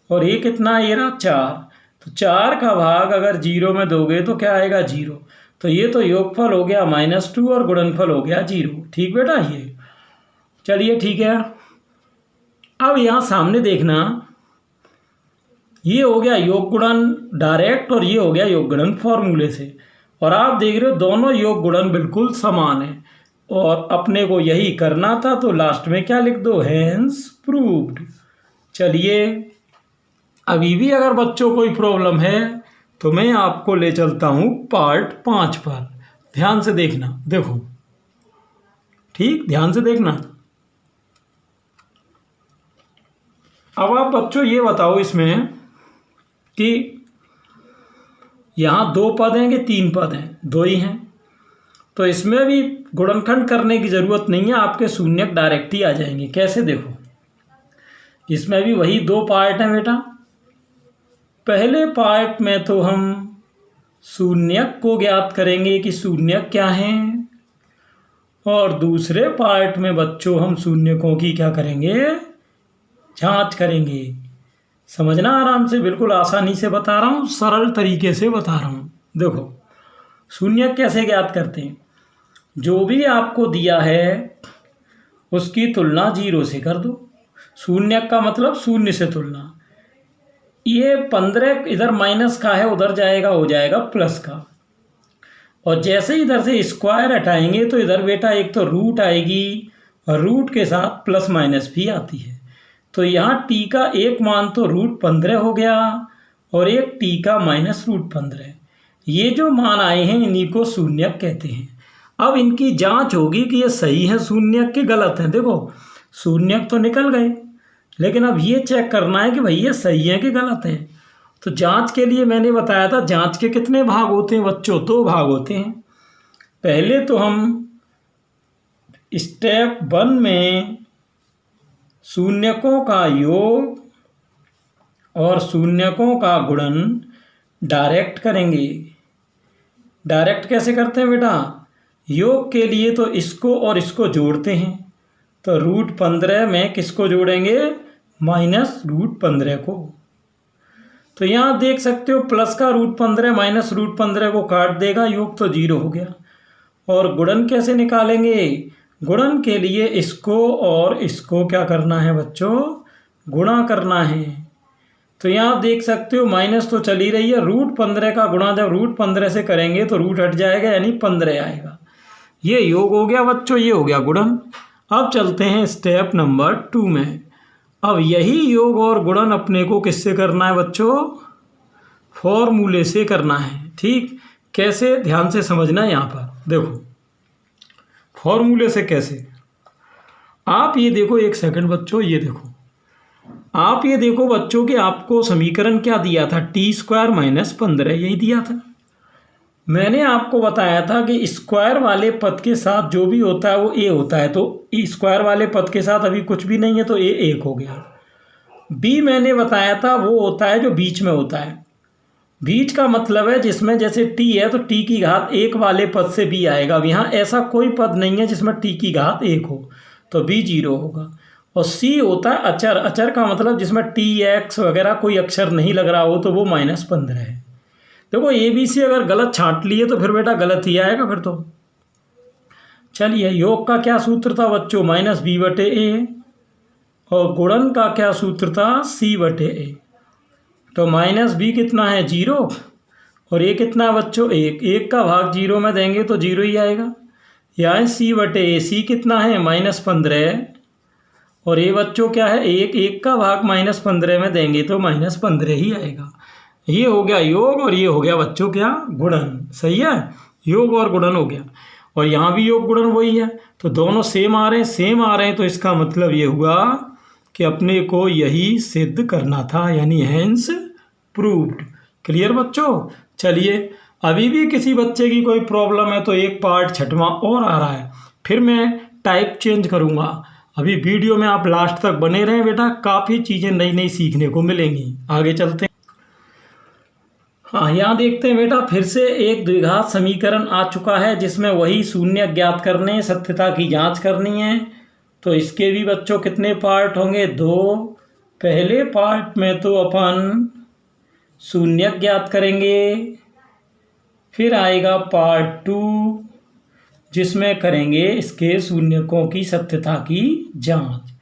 और a कितना? ये रहा 4। तो 4 का भाग अगर 0 में दोगे तो क्या आएगा? 0। तो ये तो योगफल हो गया -2 और गुणनफल हो गया 0। ठीक बेटा ये। चलिए ठीक है। अब यहाँ सामने देखना, ये हो गया योग गुणन डायरेक्ट और ये हो गया योग गुणन फॉर्मूले से। और आप देख रहे हो दोनों योग गुणन बिल्कुल समान है। और अपने को यही करना था, तो लास्ट में क्या लिख दो, हैंस प्रूव्ड। चलिए, अभी भी अगर बच्चों कोई प्रॉब्लम है तो मैं आपको ले चलता हूँ पार्ट 5 पर। ध्यान से देखना, देखो, ठीक, ध्यान से देखना। अब आप बच्चों ये बताओ इसमें कि यहाँ 2 पद हैं कि 3 पद हैं? 2 ही हैं, तो इसमें भी गुणनखंड करने की ज़रूरत नहीं है, आपके शून्यक डायरेक्ट ही आ जाएंगे। कैसे? देखो, इसमें भी वही 2 पार्ट हैं बेटा। पहले पार्ट में तो हम शून्यक को ज्ञात करेंगे कि शून्यक क्या हैं, और दूसरे पार्ट में बच्चों हम शून्यकों की क्या करेंगे, जांच करेंगे। समझना आराम से, बिल्कुल आसानी से बता रहा हूँ, सरल तरीके से बता रहा हूँ। देखो, शून्यक कैसे ज्ञात करते हैं? जो भी आपको दिया है उसकी तुलना 0 से कर दो। शून्यक का मतलब शून्य से तुलना। ये 15 इधर माइनस का है, उधर जाएगा, हो जाएगा प्लस का। और जैसे इधर से स्क्वायर हटाएंगे तो इधर बेटा एक तो रूट आएगी, और रूट के साथ प्लस माइनस भी आती है। तो यहाँ टी का एक मान तो √15 हो गया, और एक टी का -√15। ये जो मान आए हैं इन्हीं को शून्यक कहते हैं। अब इनकी जांच होगी कि ये सही है शून्यक कि गलत है। देखो, शून्यक तो निकल गए, लेकिन अब ये चेक करना है कि भाई ये सही है कि गलत है। तो जांच के लिए मैंने बताया था, जांच के कितने भाग होते हैं बच्चों? 2 भाग होते हैं। पहले तो हम स्टेप 1 में शून्यकों का योग और शून्यकों का गुणन डायरेक्ट करेंगे। डायरेक्ट कैसे करते हैं बेटा? योग के लिए तो इसको और इसको जोड़ते हैं, तो √15 में किसको जोड़ेंगे? -√15 को। तो यहाँ देख सकते हो, प्लस का √15 -√15 को काट देगा, योग तो 0 हो गया। और गुणन कैसे निकालेंगे? गुणन के लिए इसको और इसको क्या करना है बच्चों? गुणा करना है। तो यहाँ देख सकते हो, माइनस तो चली रही है, √15 का गुणा जब √15 से करेंगे तो रूट हट जाएगा, यानी 15 आएगा। ये योग हो गया बच्चों, ये हो गया गुणन। अब चलते हैं स्टेप नंबर 2 में। अब यही योग और गुणन अपने को किससे करना है बच्चों? फॉर्मूले से करना है। ठीक, कैसे? ध्यान से समझना। यहाँ पर देखो, फॉर्मूले से कैसे? आप ये देखो, एक सेकंड बच्चों, ये देखो, आप ये देखो बच्चों कि आपको समीकरण क्या दिया था? t² - 15 यही दिया था। मैंने आपको बताया था कि स्क्वायर वाले पद के साथ जो भी होता है वो a होता है, तो स्क्वायर वाले पद के साथ अभी कुछ भी नहीं है, तो a 1 हो गया। b मैंने बताया था वो होता है जो बीच में होता है। बीच का मतलब है जिसमें जैसे t है तो t की घात 1 वाले पद से b आएगा। अब यहाँ ऐसा कोई पद नहीं है जिसमें t की घात 1 हो, तो b 0 होगा। और c होता है अचर। अचर का मतलब जिसमें t, x वगैरह कोई अक्षर नहीं लग रहा हो, तो वो -15 है। देखो, ABC अगर गलत छांट लिए तो फिर बेटा गलत ही आएगा फिर तो। चलिए, योग का क्या सूत्र था बच्चों? -b/a। और गुणन का क्या सूत्र था? c/a। तो -b कितना है? 0। और a कितना है बच्चों? 1। 1 का भाग 0 में देंगे तो 0 ही आएगा। यहाँ c/a, c कितना है? -15। और a बच्चों क्या है? 1। 1 का भाग -15 में देंगे तो -15 ही आएगा। ये हो गया योग, और ये हो गया बच्चों क्या? गुणन। सही है, योग और गुणन हो गया। और यहाँ भी योग गुणन वही है, तो दोनों सेम आ रहे हैं। सेम आ रहे हैं तो इसका मतलब ये हुआ कि अपने को यही सिद्ध करना था, यानी हैंस प्रूव्ड। क्लियर बच्चों? चलिए, अभी भी किसी बच्चे की कोई प्रॉब्लम है तो एक पार्ट 6वां और आ रहा है, फिर मैं टाइप चेंज करूँगा। अभी वीडियो में आप लास्ट तक बने रहें बेटा, काफ़ी चीज़ें नई नई सीखने को मिलेंगी। आगे चलते हैं। हाँ, यहाँ देखते हैं बेटा, फिर से एक द्विघात समीकरण आ चुका है जिसमें वही शून्य ज्ञात करने, सत्यता की जांच करनी है। तो इसके भी बच्चों कितने पार्ट होंगे? 2। पहले पार्ट में तो अपन शून्य ज्ञात करेंगे, फिर आएगा पार्ट 2 जिसमें करेंगे इसके शून्यकों की सत्यता की जांच।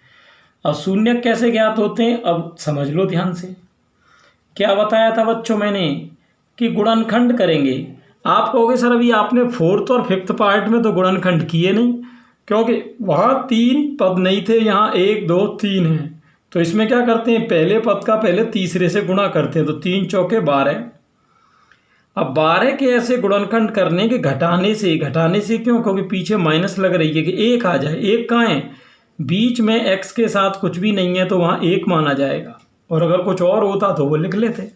अब शून्य कैसे ज्ञात होते हैं अब समझ लो ध्यान से। क्या बताया था बच्चों मैंने कि गुणनखंड करेंगे। आप कहोगे सर अभी आपने 4th और 5th पार्ट में तो गुणनखंड किए नहीं, क्योंकि वहाँ 3 पद नहीं थे, यहाँ 1 2 3 हैं। तो इसमें क्या करते हैं, पहले पद का पहले तीसरे से गुणा करते हैं। तो 3 चौके 12। अब 12 के ऐसे गुणनखंड करने के घटाने से क्यों, क्योंकि पीछे माइनस लग रही है कि 1 आ जाए। 1 कहाँ है, बीच में x के साथ कुछ भी नहीं है तो वहाँ 1 माना जाएगा, और अगर कुछ और होता तो वो लिख लेते।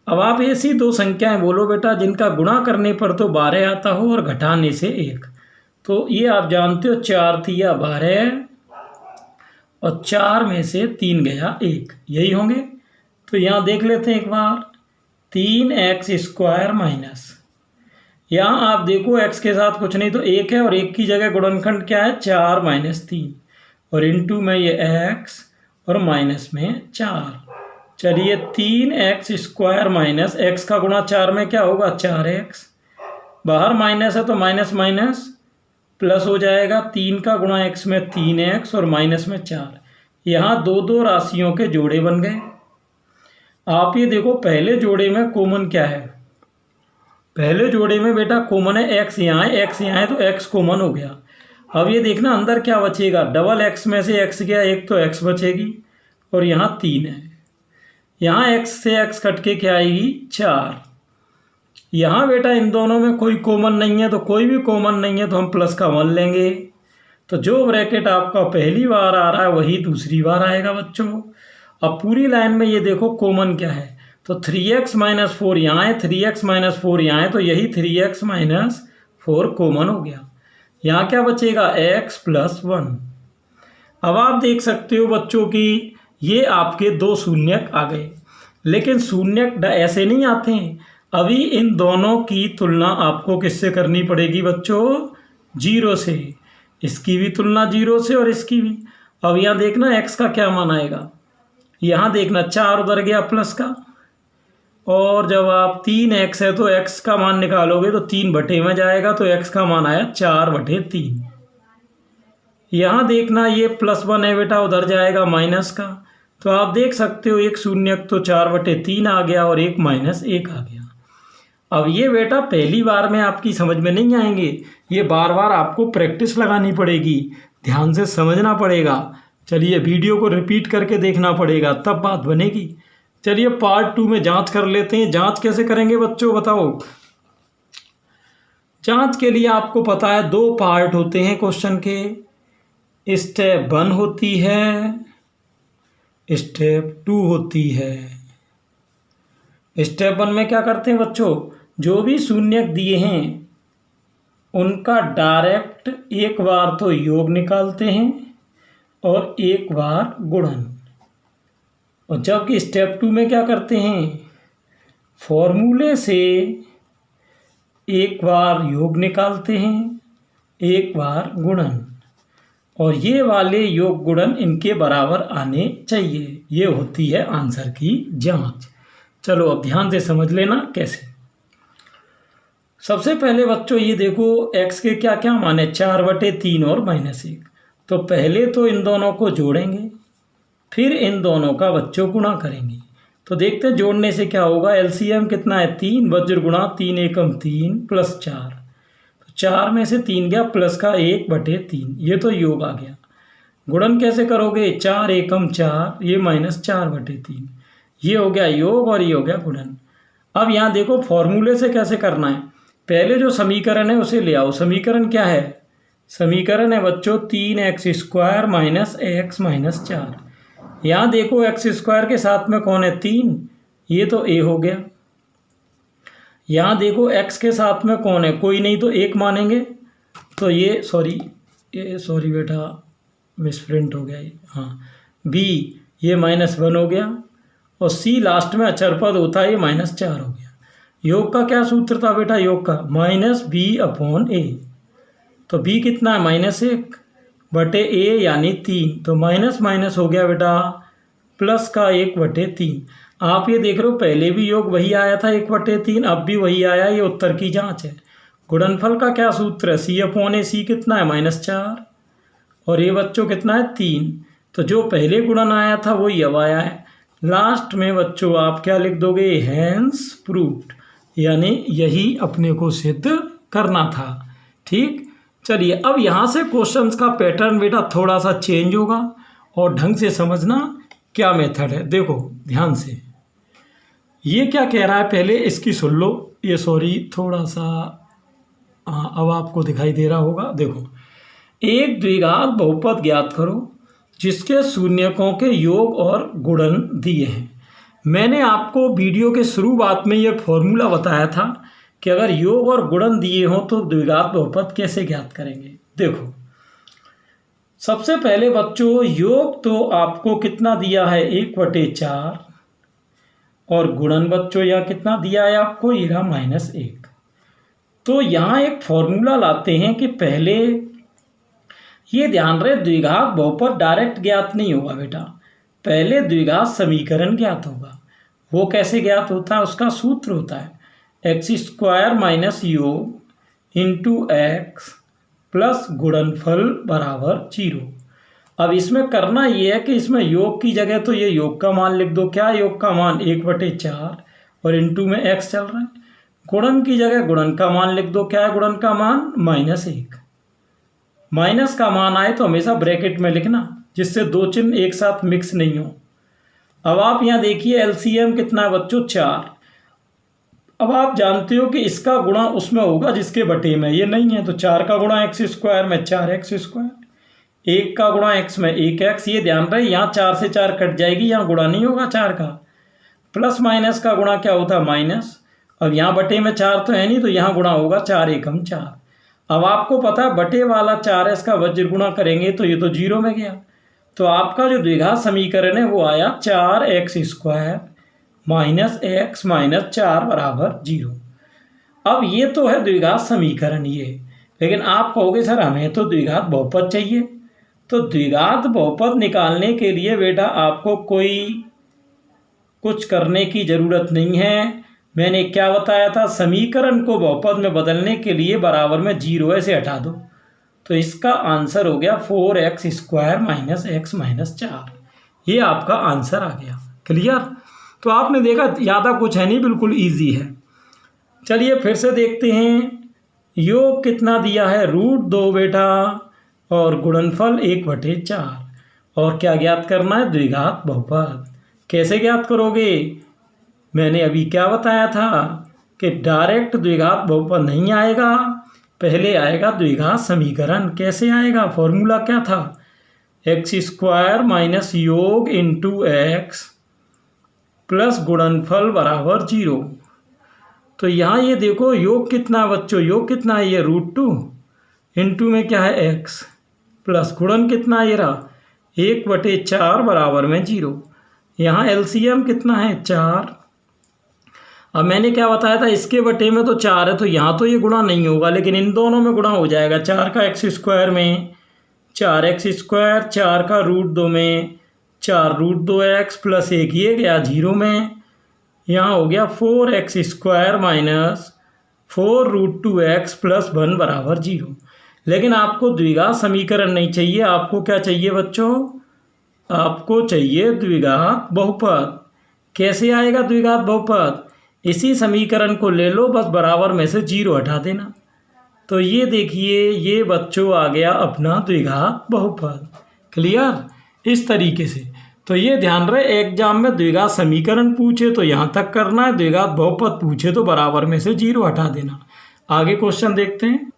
अब आप ऐसी 2 संख्याएं बोलो बेटा जिनका गुणा करने पर तो 12 आता हो और घटाने से 1। तो ये आप जानते हो, 4 थिया 12 और 4 में से 3 गया 1, यही होंगे। तो यहाँ देख लेते हैं एक बार, 3x² माइनस, यहाँ आप देखो x के साथ कुछ नहीं तो 1 है, और 1 की जगह गुणनखंड क्या है, 4 - 3, और इनटू में ये x और माइनस में 4। चलिए 3x² माइनस x का गुणा 4 में क्या होगा, 4x, बाहर माइनस है तो माइनस माइनस प्लस हो जाएगा। 3 का गुणा x में 3x और माइनस में 4। यहाँ 2 राशियों के जोड़े बन गए। आप ये देखो, पहले जोड़े में कॉमन क्या है, पहले जोड़े में बेटा कॉमन है x, यहाँ है x, यहाँ है तो x कॉमन हो गया। अब ये देखना अंदर क्या बचेगा, डबल x में से x गया, एक तो x बचेगी, और यहाँ 3 है। यहाँ x से x कट के क्या आएगी, 4। यहाँ बेटा इन दोनों में कोई कॉमन नहीं है, तो कोई भी कॉमन नहीं है तो हम प्लस का 1 लेंगे। तो जो ब्रैकेट आपका पहली बार आ रहा है वही दूसरी बार आएगा बच्चों। अब पूरी लाइन में ये देखो कॉमन क्या है, तो 3x - 4 यहाँ है, 3x - 4 यहाँ है, तो यही 3x - 4 कॉमन हो गया। यहाँ क्या बचेगा, x + 1। अब आप देख सकते हो बच्चों कि ये आपके 2 शून्यक आ गए, लेकिन शून्यक ऐसे नहीं आते हैं। अभी इन दोनों की तुलना आपको किससे करनी पड़ेगी बच्चों, 0 से। इसकी भी तुलना 0 से और इसकी भी। अब यहाँ देखना x का क्या मान आएगा, यहाँ देखना 4 उधर गया प्लस का, और जब आप 3x है तो x का मान निकालोगे तो 3 बटे में जाएगा, तो x का मान आया 4/3। यहाँ देखना ये +1 है बेटा, उधर जाएगा माइनस का। तो आप देख सकते हो एक शून्यक तो 4/3 आ गया और एक -1 आ गया। अब ये बेटा पहली बार में आपकी समझ में नहीं आएंगे, ये बार बार आपको प्रैक्टिस लगानी पड़ेगी, ध्यान से समझना पड़ेगा। चलिए वीडियो को रिपीट करके देखना पड़ेगा, तब बात बनेगी। चलिए पार्ट 2 में जांच कर लेते हैं। जांच कैसे करेंगे बच्चों, बताओ। जांच के लिए आपको पता है 2 पार्ट होते हैं क्वेश्चन के, स्टेप 1 होती है, स्टेप 2 होती है। स्टेप 1 में क्या करते हैं बच्चों, जो भी शून्यक दिए हैं उनका डायरेक्ट एक बार तो योग निकालते हैं और एक बार गुणन। और जबकि स्टेप 2 में क्या करते हैं, फॉर्मूले से एक बार योग निकालते हैं, एक बार गुणन, और ये वाले योग गुणन इनके बराबर आने चाहिए। ये होती है आंसर की जांच। चलो अब ध्यान से समझ लेना कैसे। सबसे पहले बच्चों ये देखो x के क्या क्या मान है, 4/3 और -1। तो पहले तो इन दोनों को जोड़ेंगे, फिर इन दोनों का बच्चों गुणा करेंगे। तो देखते हैं जोड़ने से क्या होगा। एलसीएम कितना है, 3, वज्र गुणा 3 एकम 3 + 4। तो 4 में से 3 गया, प्लस का 1/3, ये तो योग आ गया। गुणन कैसे करोगे, 4 एकम 4, ये -4/3, ये हो गया योग और ये हो गया गुणन। अब यहाँ देखो फॉर्मूले से कैसे करना है, पहले जो समीकरण है उसे ले आओ। समीकरण क्या है, समीकरण है बच्चों 3x² - x - 4। यहाँ देखो x² के साथ में कौन है, 3, ये तो a हो गया। यहाँ देखो x के साथ में कौन है, कोई नहीं तो 1 मानेंगे। तो ये सॉरी बेटा मिसप्रिंट हो गया ये, हाँ b, ये -1 हो गया, और c लास्ट में अचर पद होता है, ये -4 हो गया। योग का क्या सूत्र था बेटा, योग का -b/a। तो b कितना है, -1/a यानी 3, तो माइनस हो गया बेटा, प्लस का 1/3। आप ये देख रहे हो पहले भी योग वही आया था 1/3, अब भी वही आया, ये उत्तर की जांच है। गुणनफल का क्या सूत्र है, c/a, कितना है -4, और ये बच्चों कितना है 3। तो जो पहले गुणन आया था वही अब आया है। लास्ट में बच्चों आप क्या लिख दोगे, हैंस प्रूव्ड, यानी यही अपने को सिद्ध करना था। ठीक, चलिए अब यहाँ से क्वेश्चंस का पैटर्न बेटा थोड़ा सा चेंज होगा और ढंग से समझना क्या मेथड है। देखो ध्यान से, ये क्या कह रहा है पहले इसकी सुन लो। ये सॉरी थोड़ा सा, हाँ अब आपको दिखाई दे रहा होगा। देखो, एक द्विघात बहुपद ज्ञात करो जिसके शून्यकों के योग और गुणन दिए हैं। मैंने आपको वीडियो के शुरुआत में ये फॉर्मूला बताया था कि अगर योग और गुणन दिए हों तो द्विघात बहुपद कैसे ज्ञात करेंगे। देखो सबसे पहले बच्चों, योग तो आपको कितना दिया है 1/4 और गुणन बच्चों यहाँ कितना दिया है आपको, ये रहा -1। तो यहाँ एक फॉर्मूला लाते हैं कि पहले ये ध्यान रहे द्विघात बहुपद डायरेक्ट ज्ञात नहीं होगा बेटा, पहले द्विघात समीकरण ज्ञात होगा। वो कैसे ज्ञात होता है, उसका सूत्र होता है x² - योग इंटू x प्लस गुणनफल बराबर 0। अब इसमें करना ये है कि इसमें योग की जगह तो ये योग का मान लिख दो। क्या योग का मान 1/4 और इंटू में x चल रहा है। गुणन की जगह गुणन का मान लिख दो। क्या है गुणन का मान, -1। माइनस का मान आए तो हमेशा ब्रैकेट में लिखना जिससे दो चिन्ह एक साथ मिक्स नहीं हो। अब आप यहाँ देखिए एलसीएम कितना है बच्चों, 4। अब आप जानते हो कि इसका गुणा उसमें होगा जिसके बटे में, ये नहीं है तो 4 का गुणा x² में 4x², 1 का गुणा x में 1x। ये ध्यान रहे यहाँ 4 से 4 कट जाएगी, यहाँ गुणा नहीं होगा 4 का। प्लस माइनस का गुणा क्या होता है, माइनस। अब यहाँ बटे में 4 तो है नहीं तो यहाँ गुणा होगा 4 एकम 4। अब आपको पता है बटे वाला 4s का वज्र गुणा करेंगे तो ये तो 0 में गया। तो आपका जो द्विघात समीकरण है वो आया 4x² -x - 4 बराबर 0। अब ये तो है द्विघात समीकरण ये, लेकिन आप कहोगे सर हमें तो द्विघात बहुपद चाहिए। तो द्विघात बहुपद निकालने के लिए बेटा आपको कोई कुछ करने की ज़रूरत नहीं है। मैंने क्या बताया था, समीकरण को बहुपद में बदलने के लिए बराबर में 0 से हटा दो। तो इसका आंसर हो गया 4x² - x - 4। ये आपका आंसर आ गया। क्लियर। तो आपने देखा ज़्यादा कुछ है नहीं, बिल्कुल इजी है। चलिए फिर से देखते हैं, योग कितना दिया है √2 बेटा और गुणनफल 1/4 और क्या ज्ञात करना है, द्विघात बहुपद। कैसे ज्ञात करोगे, मैंने अभी क्या बताया था कि डायरेक्ट द्विघात बहुपद नहीं आएगा, पहले आएगा द्विघात समीकरण। कैसे आएगा, फॉर्मूला क्या था, x² - योग इंटू x प्लस गुणनफल बराबर 0। तो यहाँ ये देखो योग कितना बच्चों, योग कितना है ये √2 इंटू में क्या है x प्लस गुणन कितना ये रहा 1/4 बराबर में 0। यहाँ एलसीएम कितना है 4। अब मैंने क्या बताया था, इसके बटे में तो 4 है तो यहाँ तो ये गुणा नहीं होगा, लेकिन इन दोनों में गुणा हो जाएगा। 4 का x² में 4x², 4 का √2 में 4√2x प्लस 1 ये गया 0 में। यहाँ हो गया 4x² - 4√2x प्लस 1 बराबर 0। लेकिन आपको द्विघात समीकरण नहीं चाहिए, आपको क्या चाहिए बच्चों, आपको चाहिए द्विघात बहुपद। कैसे आएगा द्विघात बहुपद, इसी समीकरण को ले लो, बस बराबर में से 0 हटा देना। तो ये देखिए ये बच्चों आ गया अपना द्विघात बहुपद। क्लियर, इस तरीके से। तो ये ध्यान रहे एग्जाम में द्विघात समीकरण पूछे तो यहाँ तक करना है, द्विघात बहुपद पूछे तो बराबर में से 0 हटा देना। आगे क्वेश्चन देखते हैं।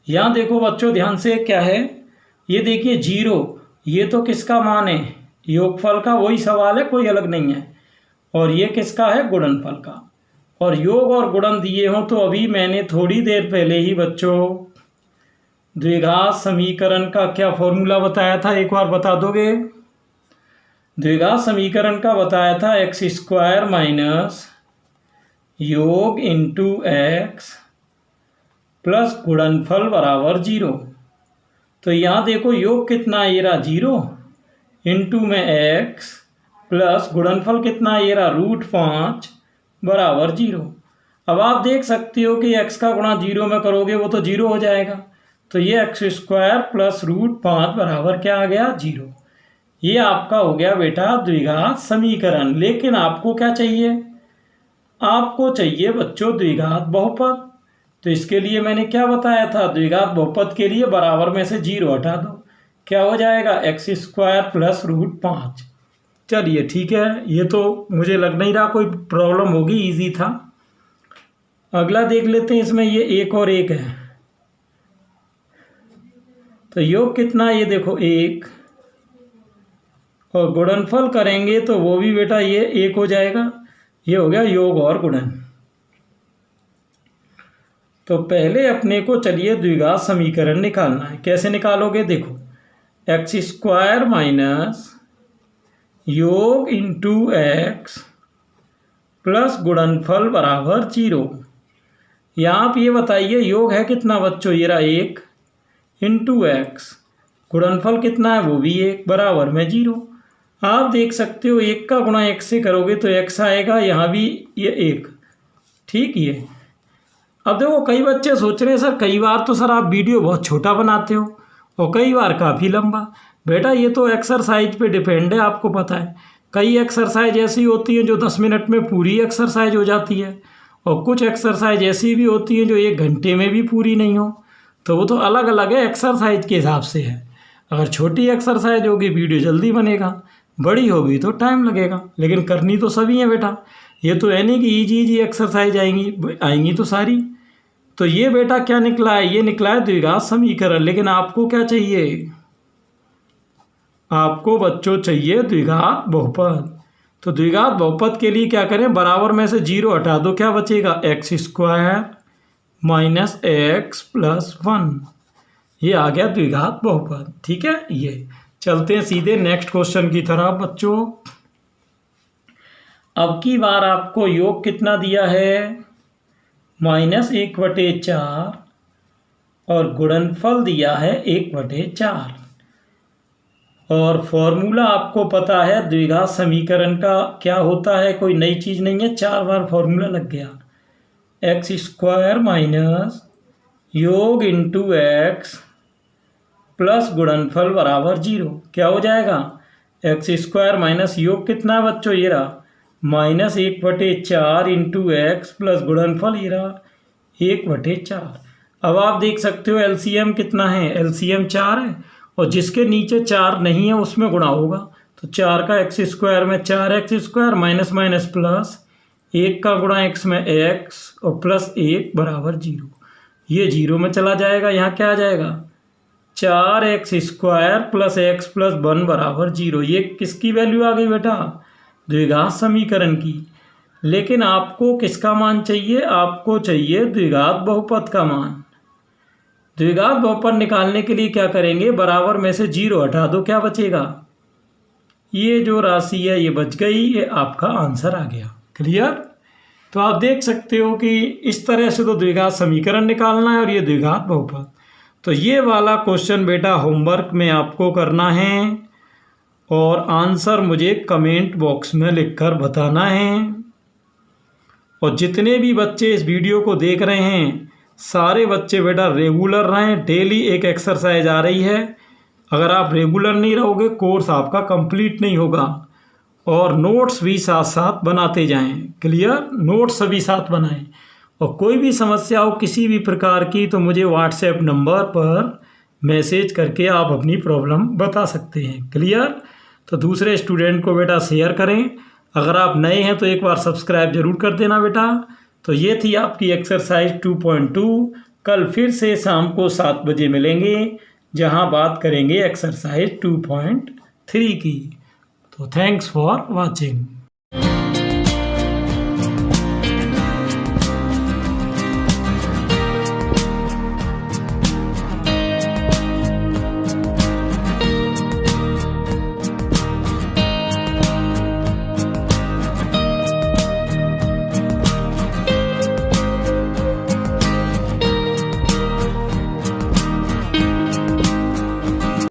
यहाँ देखो बच्चों ध्यान से, क्या है ये देखिए 0, ये तो किसका मान है, योगफल का, वही सवाल है, कोई अलग नहीं है। और ये किसका है, गुणनफल का। और योग और गुणन दिए हों तो अभी मैंने थोड़ी देर पहले ही बच्चों द्विघात समीकरण का क्या फॉर्मूला बताया था, एक बार बता दोगे। द्विघात समीकरण का बताया था x² - योग इंटू x प्लस गुणनफल बराबर 0। तो यहाँ देखो योग कितना है, ये रहा 0 इंटू में x प्लस गुणनफल कितना है, ये रहा √5 बराबर 0। अब आप देख सकते हो कि x का गुणा 0 में करोगे वो तो 0 हो जाएगा। तो ये x² प्लस √5 बराबर क्या आ गया, 0। ये आपका हो गया बेटा द्विघात समीकरण। लेकिन आपको क्या चाहिए, आपको चाहिए बच्चों द्विघात बहुपद। तो इसके लिए मैंने क्या बताया था, द्विघात बहुपद के लिए बराबर में से 0 हटा दो, क्या हो जाएगा x² प्लस √5। चलिए ठीक है, ये तो मुझे लग नहीं रहा कोई प्रॉब्लम होगी, इजी था। अगला देख लेते हैं, इसमें ये 1 और 1 है, तो योग कितना, ये देखो 1, और गुणनफल करेंगे तो वो भी बेटा ये 1 हो जाएगा। ये हो गया योग और गुणन। तो पहले अपने को चलिए द्विघात समीकरण निकालना है। कैसे निकालोगे, देखो x² माइनस योग इंटू x प्लस गुणनफल बराबर 0। यहाँ आप ये बताइए योग है कितना बच्चों, ये रहा 1 इंटू एक्स, गुणनफल कितना है वो भी 1, बराबर में 0। आप देख सकते हो 1 का गुणा 1 से करोगे तो x आएगा, यहाँ भी ये 1, ठीक। ये अब देखो कई बच्चे सोच रहे हैं सर कई बार तो सर आप वीडियो बहुत छोटा बनाते हो और कई बार काफ़ी लंबा। बेटा ये तो एक्सरसाइज पे डिपेंड है, आपको पता है कई एक्सरसाइज ऐसी होती हैं जो 10 मिनट में पूरी एक्सरसाइज हो जाती है, और कुछ एक्सरसाइज ऐसी भी होती हैं जो 1 घंटे में भी पूरी नहीं हो। तो वो तो अलग अलग है, एक्सरसाइज के हिसाब से है। अगर छोटी एक्सरसाइज होगी वीडियो जल्दी बनेगा, बड़ी होगी तो टाइम लगेगा, लेकिन करनी तो सभी है बेटा। ये तो है नहीं कि इजी एक्सरसाइज आएंगी तो सारी। तो ये बेटा क्या निकला है, ये निकला है द्विघात समीकरण। लेकिन आपको क्या चाहिए, आपको बच्चों चाहिए द्विघात बहुपद। तो द्विघात बहुपद के लिए क्या करें, बराबर में से 0 हटा दो, क्या बचेगा x² माइनस x प्लस 1। ये आ गया द्विघात बहुपद, ठीक है। ये चलते हैं सीधे नेक्स्ट क्वेश्चन की तरफ बच्चों। अब की बार आपको योग कितना दिया है, -1/4, और गुणनफल दिया है 1/4। और फॉर्मूला आपको पता है द्विघात समीकरण का क्या होता है, कोई नई चीज़ नहीं है, 4 बार फॉर्मूला लग गया। x² माइनस योग इंटू x प्लस गुणनफल बराबर 0। क्या हो जाएगा, x² माइनस योग कितना है बच्चों, ये रहा -1/4 इंटू एक्स प्लस गुणनफल ये रहा 1/4। अब आप देख सकते हो एलसीएम कितना है, एलसीएम 4 है, और जिसके नीचे 4 नहीं है उसमें गुणा होगा। तो 4 का x² में 4x² माइनस माइनस प्लस 1 का गुणा x में x और प्लस 1 बराबर 0। ये 0 में चला जाएगा, यहाँ क्या आ जाएगा 4x² प्लस x प्लस 1 बराबर 0। ये किसकी वैल्यू आ गई बेटा, द्विघात समीकरण की। लेकिन आपको किसका मान चाहिए, आपको चाहिए द्विघात बहुपद का मान। द्विघात बहुपद निकालने के लिए क्या करेंगे, बराबर में से 0 हटा दो, क्या बचेगा, ये जो राशि है ये बच गई, ये आपका आंसर आ गया। क्लियर। तो आप देख सकते हो कि इस तरह से तो द्विघात समीकरण निकालना है और ये द्विघात बहुपद। तो ये वाला क्वेश्चन बेटा होमवर्क में आपको करना है और आंसर मुझे कमेंट बॉक्स में लिखकर बताना है। और जितने भी बच्चे इस वीडियो को देख रहे हैं सारे बच्चे बेटा रेगुलर रहें, डेली एक एक्सरसाइज आ रही है। अगर आप रेगुलर नहीं रहोगे कोर्स आपका कंप्लीट नहीं होगा। और नोट्स भी साथ साथ बनाते जाएं। क्लियर, नोट्स सभी साथ बनाएं। और कोई भी समस्या हो किसी भी प्रकार की तो मुझे व्हाट्सएप नंबर पर मैसेज करके आप अपनी प्रॉब्लम बता सकते हैं। क्लियर। तो दूसरे स्टूडेंट को बेटा शेयर करें। अगर आप नए हैं तो एक बार सब्सक्राइब जरूर कर देना बेटा। तो ये थी आपकी एक्सरसाइज 2.2। कल फिर से शाम को 7 बजे मिलेंगे जहां बात करेंगे एक्सरसाइज 2.3 की। तो थैंक्स फॉर वाचिंग।